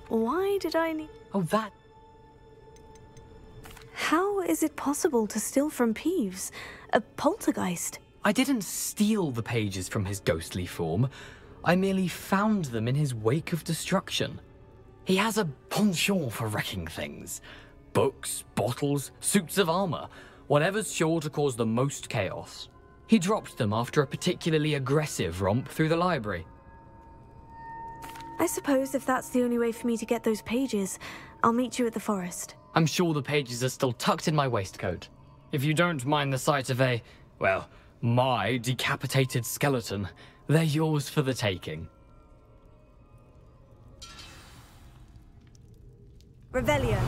Why did I need...
Oh, that...
How is it possible to steal from Peeves? A poltergeist?
I didn't steal the pages from his ghostly form. I merely found them in his wake of destruction. He has a penchant for wrecking things. Books, bottles, suits of armor, whatever's sure to cause the most chaos. He dropped them after a particularly aggressive romp through the library.
I suppose if that's the only way for me to get those pages, I'll meet you at the forest.
I'm sure the pages are still tucked in my waistcoat. If you don't mind the sight of a, well, my decapitated skeleton, they're yours for the taking.
Revelio.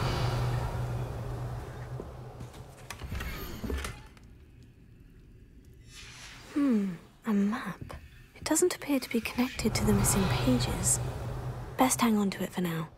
A map. It doesn't appear to be connected to the missing pages. Best hang on to it for now.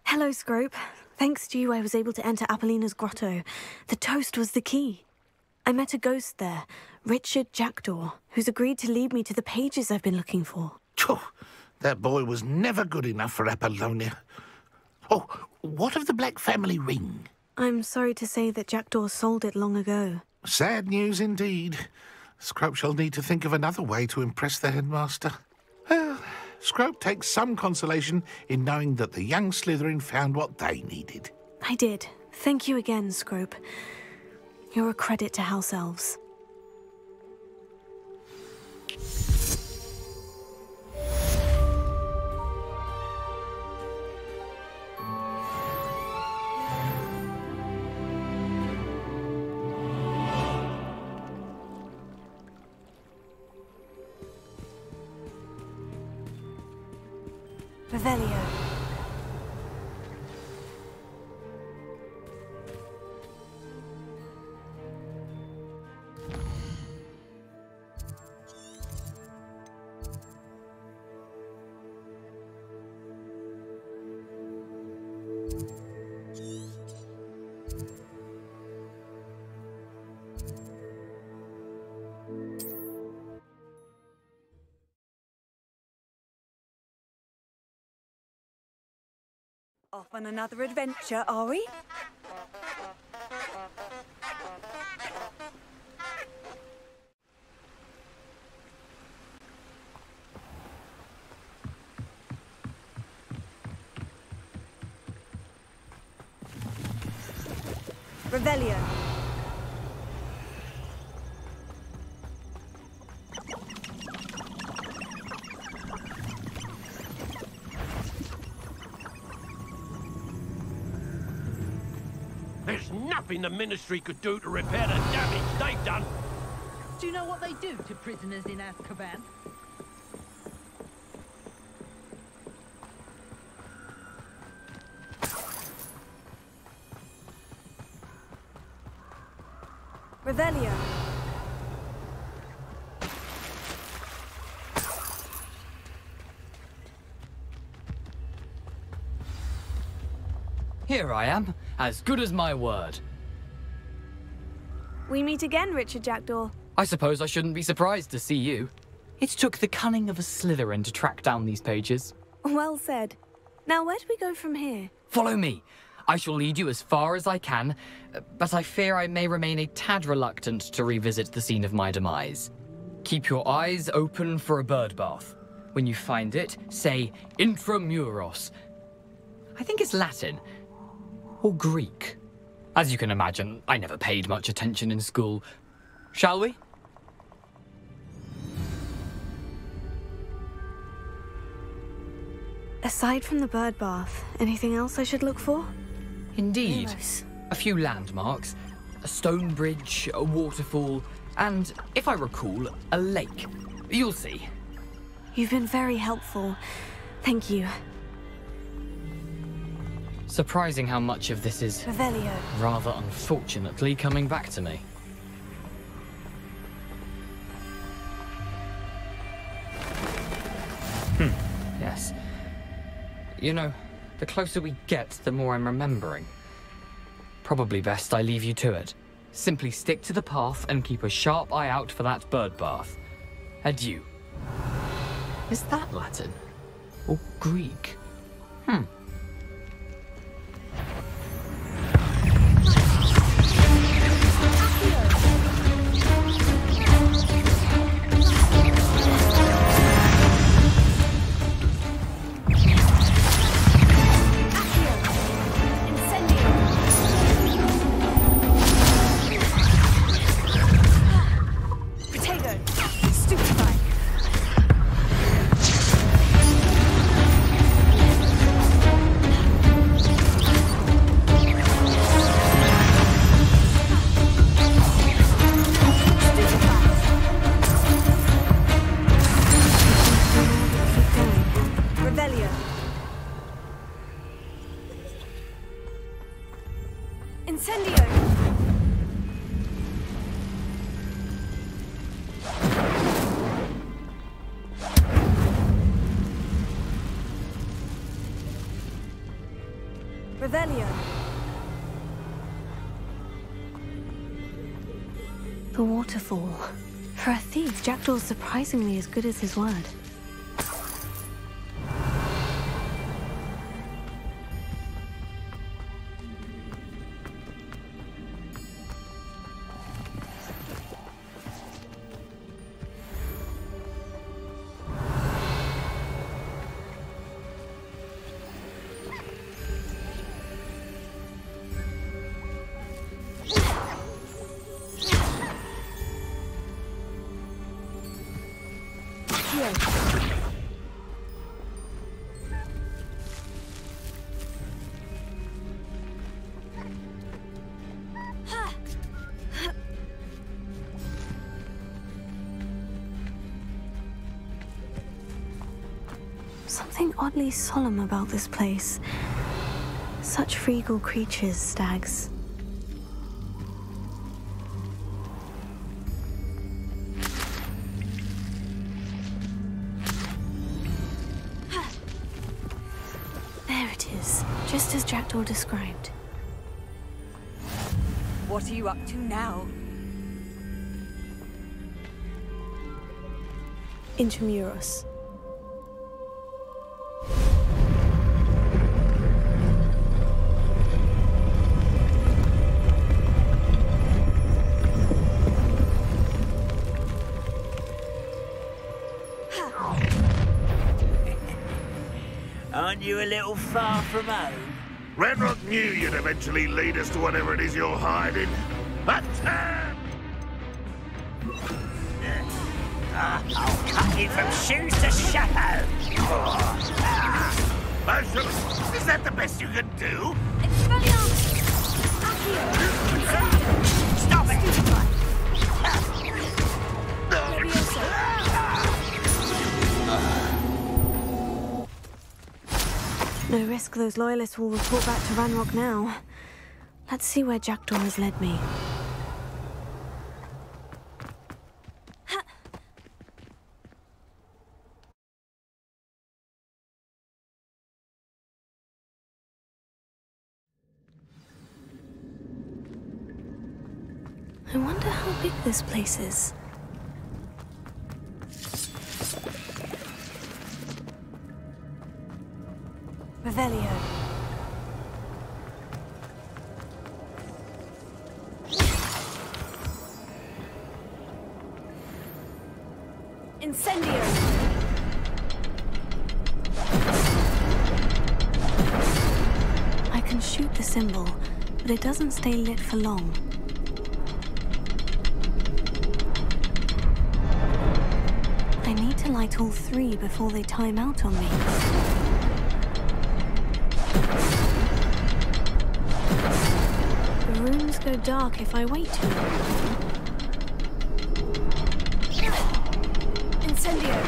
Hello, Scrope. Thanks to you, I was able to enter Apollina's grotto. The toast was the key. I met a ghost there, Richard Jackdaw, who's agreed to lead me to the pages I've been looking for.
That boy was never good enough for Apollonia. Oh, what of the Black family ring?
I'm sorry to say that Jackdaw sold it long ago.
Sad news indeed. Scrope shall need to think of another way to impress the headmaster. Well, Scrope takes some consolation in knowing that the young Slytherin found what they needed.
I did. Thank you again, Scrope. You're a credit to House Elves. Revelio.
Off on another adventure, are we? Revelio.
There's nothing the Ministry could do to repair the damage they've done.
Do you know what they do to prisoners in Azkaban?
Revelio.
Here I am, as good as my word.
We meet again, Richard Jackdaw.
I suppose I shouldn't be surprised to see you. It took the cunning of a Slytherin to track down these pages.
Well said. Now, where do we go from here?
Follow me. I shall lead you as far as I can, but I fear I may remain a tad reluctant to revisit the scene of my demise. Keep your eyes open for a bird bath. When you find it, say intramuros. I think it's Latin. Or Greek. As you can imagine, I never paid much attention in school. Shall we?
Aside from the bird bath, anything else I should look for?
Indeed.
Yes.
A few landmarks, a stone bridge, a waterfall, and, if I recall, a lake. You'll see.
You've been very helpful. Thank you.
Surprising how much of this is,
Revelio.
rather unfortunately, coming back to me. Yes. You know, the closer we get, the more I'm remembering. Probably best I leave you to it. Simply stick to the path and keep a sharp eye out for that bird bath. Adieu. Is that Latin? Or Greek?
Revelio.
The waterfall. For a thief, Jackdaw's surprisingly as good as his word. Something oddly solemn about this place. Such regal creatures, stags. There it is, just as Jackdaw described.
What are you up to now?
Intramuros.
Aren't you a little far from home?
Ranrock knew you'd eventually lead us to whatever it is you're hiding. Attack!
I'll cut you from shoes to shadow!
Marshal, is that the best you can do?
Stop it!
No risk those loyalists will report back to Ranrock now. Let's see where Jackdaw has led me. I wonder how big this place is. Revelio. Incendio. I can shoot the symbol, but it doesn't stay lit for long. I need to light all three before they time out on me. The rooms go dark if I wait too long. Incendio!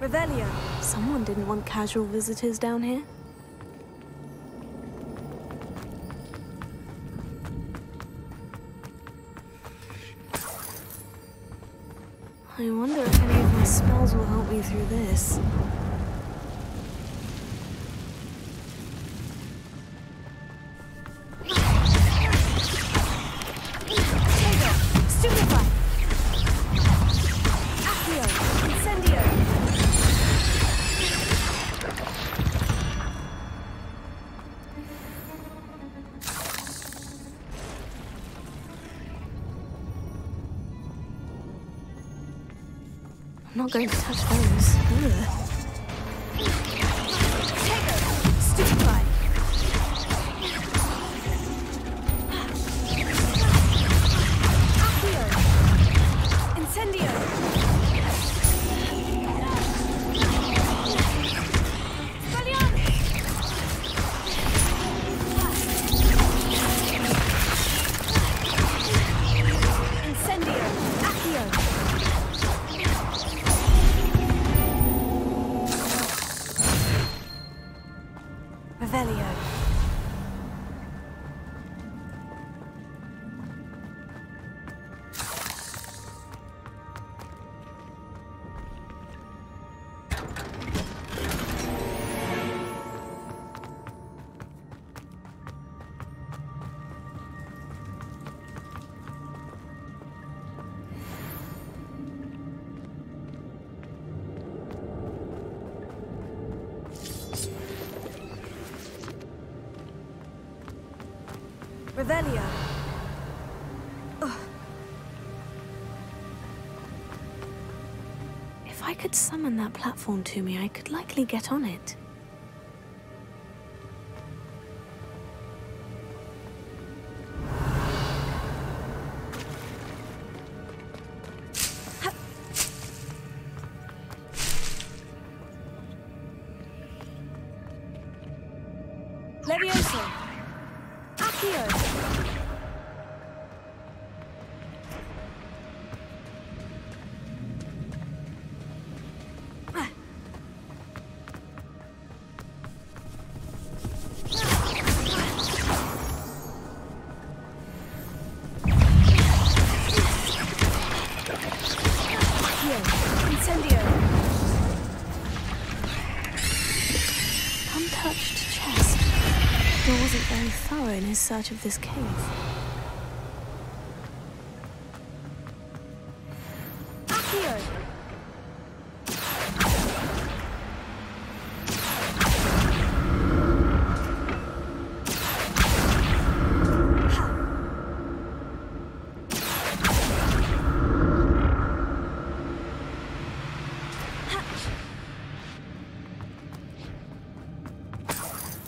Revelio. Someone didn't want casual visitors down here. I wonder if any of my spells will help me through this. I'm not going to touch those. Ugh.
Stupefy! Accio! Incendio! Revelio.
If I could summon that platform to me, I could likely get on it.
Levioso. Accio.
Untouched chest. Door wasn't very thorough in his search of this cave.
Accio.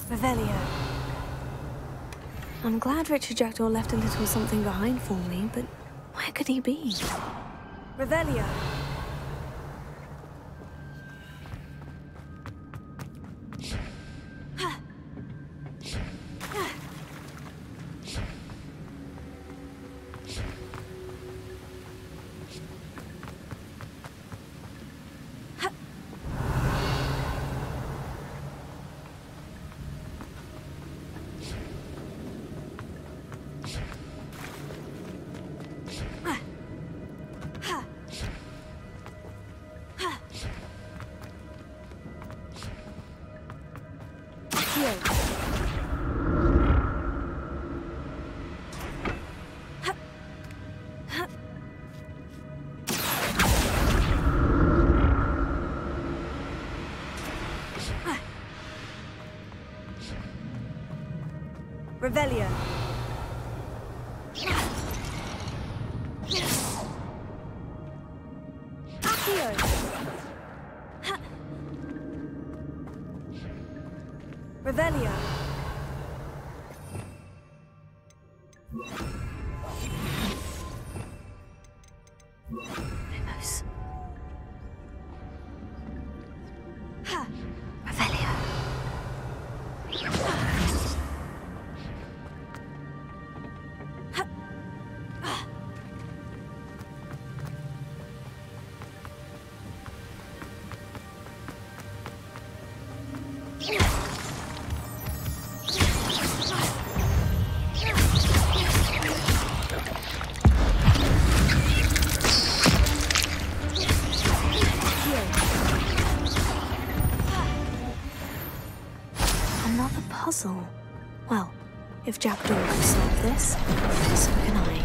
Revelio. I'm glad Richard Jackdaw left a little something behind for me, but where could he be?
Revelio. Revelio. Accio. Revelio.
Lumos.
Revelio.
Another puzzle. Well, if Jackdaw can solve this, so can I.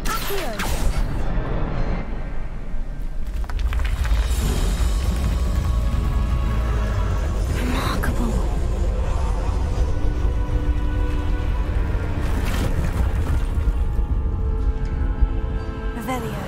Accio.
Remarkable.
Revelio.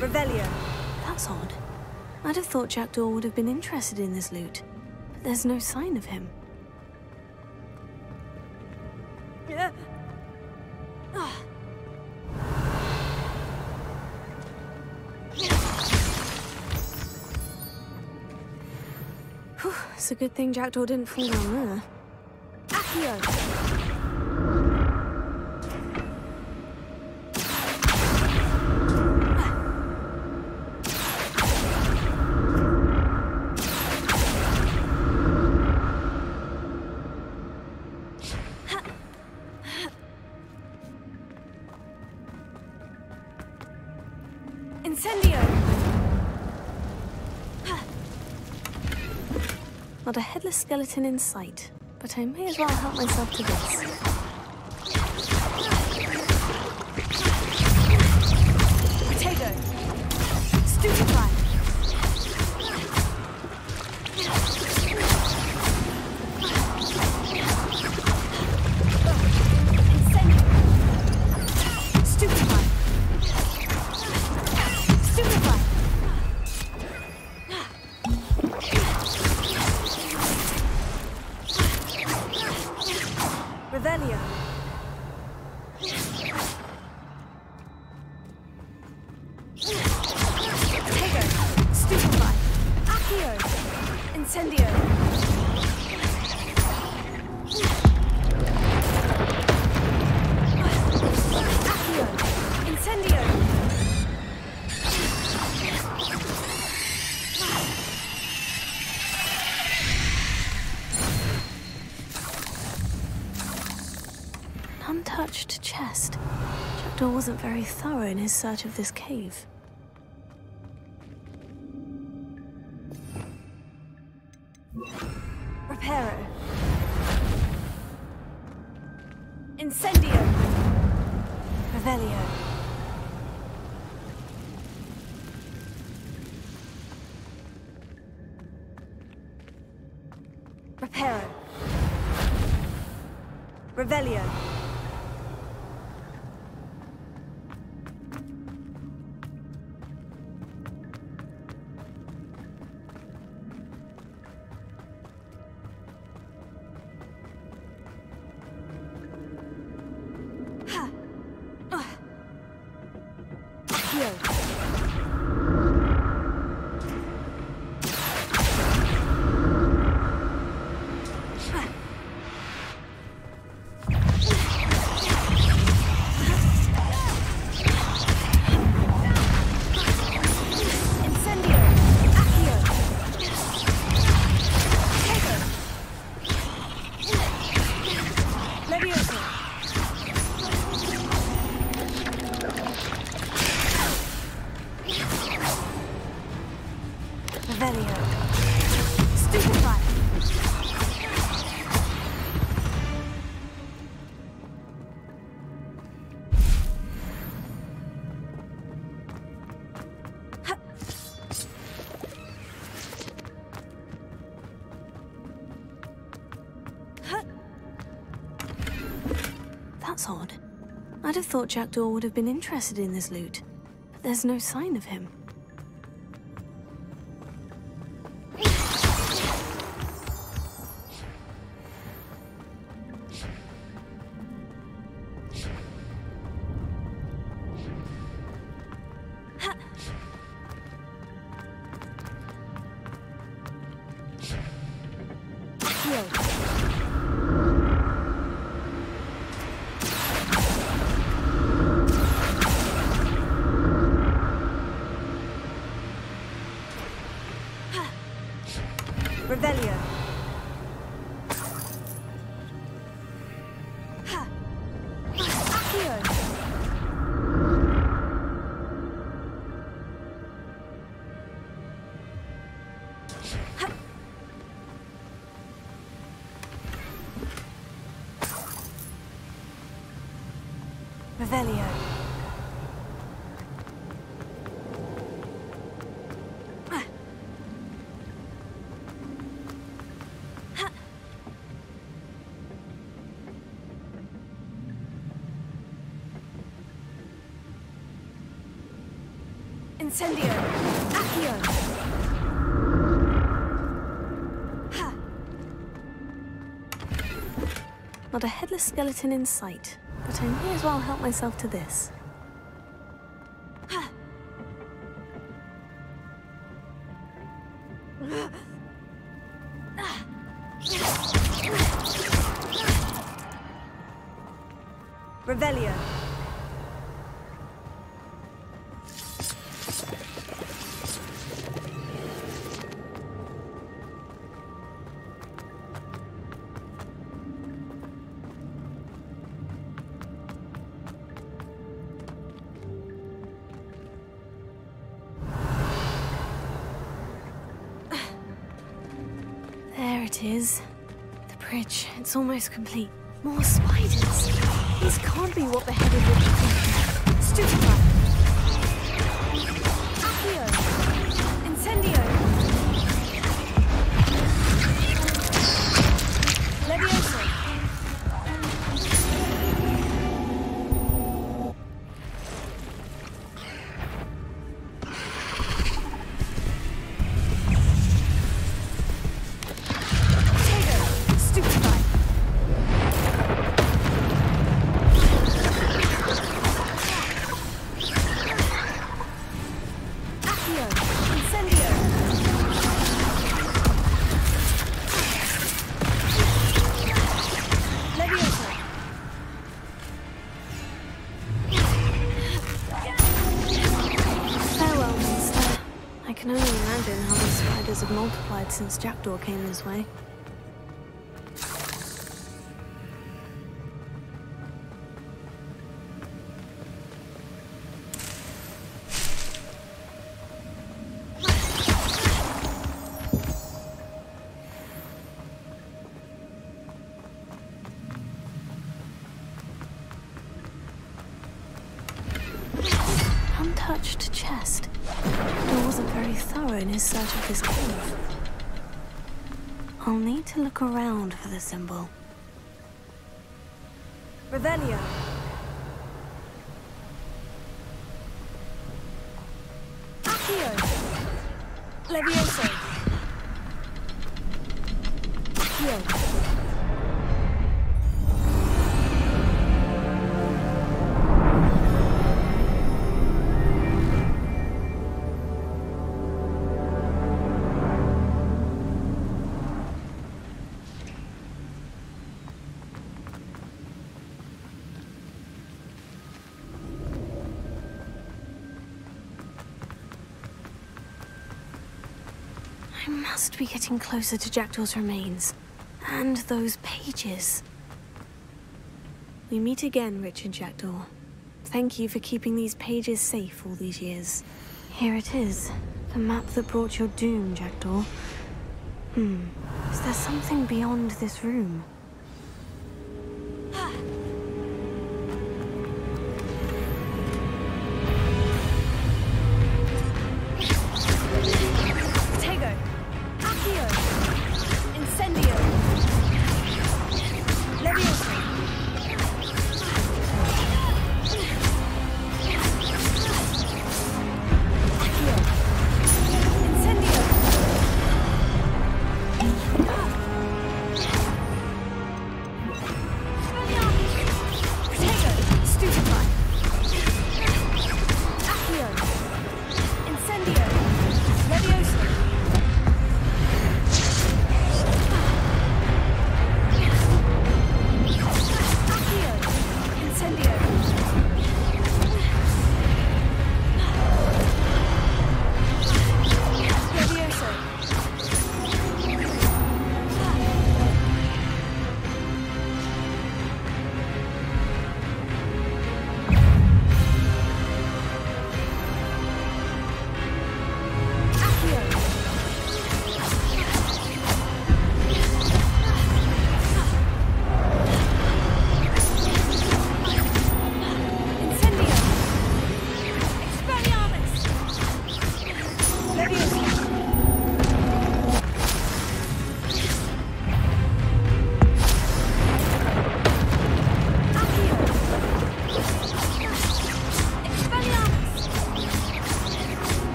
Revelio. That's odd. I'd have thought Jackdaw would have been interested in this loot, but there's no sign of him. Whew, it's a good thing Jackdaw didn't fall down there. Accio! Not a headless skeleton in sight, but I may as well help myself to this. Potato! Stupefy! Stupefy! Stupefy! Revelio. Potato. Stupefy. Accio. Incendio. Accio. Incendio. Untouched chest. Jackdaw wasn't very thorough in his search of this cave. Reparo. Incendio. Revelio. Reparo. Revelio. That's odd. I'd have thought Jackdaw would have been interested in this loot, but there's no sign of him. Revelio. Ha. Accio. Revelio. Incendio! Accio! Ha! Not a headless skeleton in sight, but I may as well help myself to this. Ha! Revelio! There it is. The bridge. It's almost complete. More spiders. These can't be what the headed would be thinking. Stupefy. Accio. Incendio. Levioso. Have multiplied since Jackdaw came this way. Untouched chest. Jackdaw wasn't very thorough in his search of this cave. I'll need to look around for the symbol. Revelio. Accio. Levioso. Accio. I must be getting closer to Jackdaw's remains. And those pages. We meet again, Richard Jackdaw. Thank you for keeping these pages safe all these years. Here it is. The map that brought your doom, Jackdaw. Is there something beyond this room?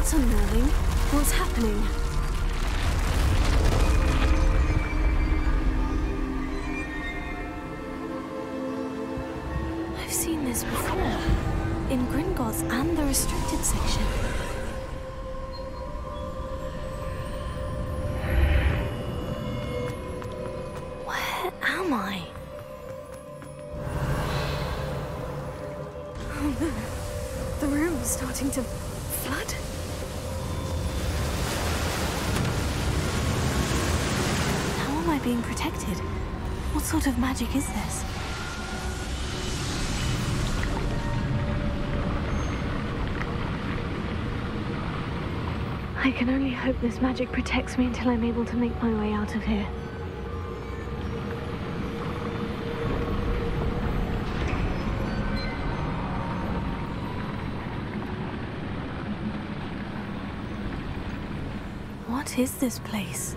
What's unnerving? What's happening? I've seen this before. In Gringotts and the restricted section. Where am I? Oh no. The room is starting to flood. How am I being protected? What sort of magic is this? I can only hope this magic protects me until I'm able to make my way out of here. What is this place?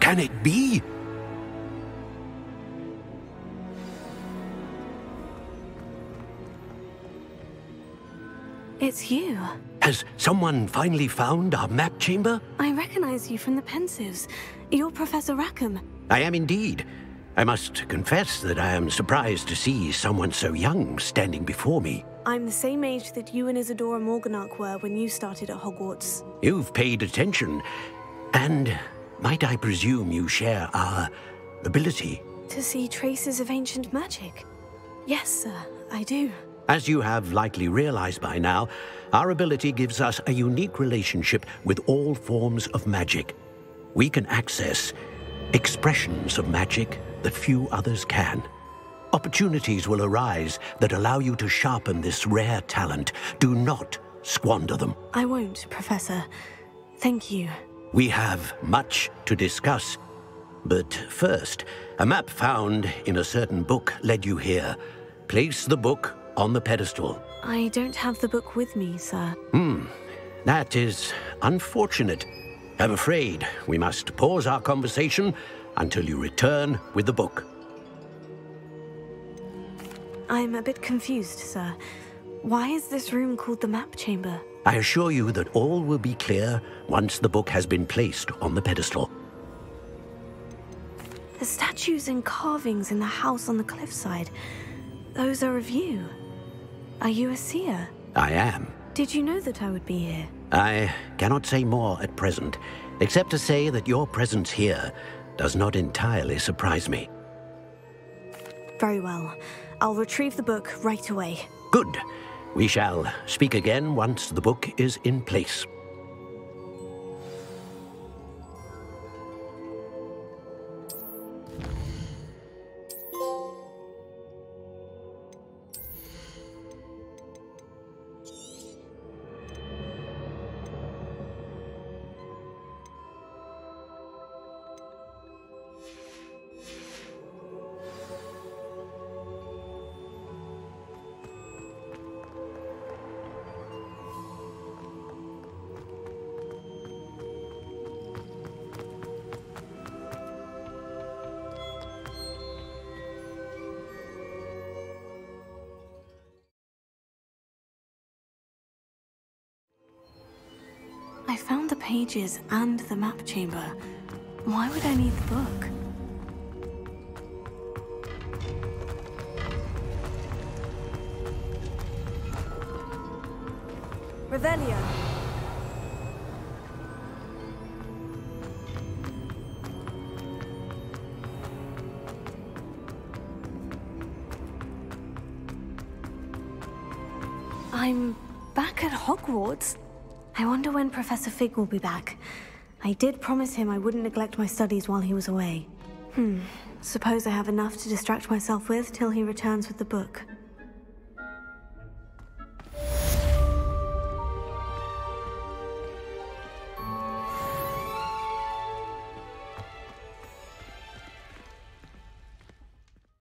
Can it be?
It's you.
Has someone finally found our map chamber?
I recognize you from the Pensives. You're Professor Rackham.
I am indeed. I must confess that I am surprised to see someone so young standing before me.
I'm the same age that you and Isadora Morganach were when you started at Hogwarts.
You've paid attention, and might I presume you share our ability?
To see traces of ancient magic? Yes, sir, I do.
As you have likely realized by now, our ability gives us a unique relationship with all forms of magic. We can access expressions of magic that few others can. Opportunities will arise that allow you to sharpen this rare talent. Do not squander them.
I won't, Professor. Thank you.
We have much to discuss. But first, a map found in a certain book led you here. Place the book on the pedestal.
I don't have the book with me, sir.
That is unfortunate. I'm afraid we must pause our conversation until you return with the book.
I'm a bit confused, sir. Why is this room called the map chamber?
I assure you that all will be clear once the book has been placed on the pedestal.
The statues and carvings in the house on the cliffside, those are of you. Are you a seer?
I am.
Did you know that I would be here?
I cannot say more at present, except to say that your presence here does not entirely surprise me.
Very well. I'll retrieve the book right away.
Good. We shall speak again once the book is in place.
I found the pages and the map chamber. Why would I need the book? Revelio. I'm back at Hogwarts. I wonder when Professor Fig will be back. I did promise him I wouldn't neglect my studies while he was away. Suppose I have enough to distract myself with till he returns with the book.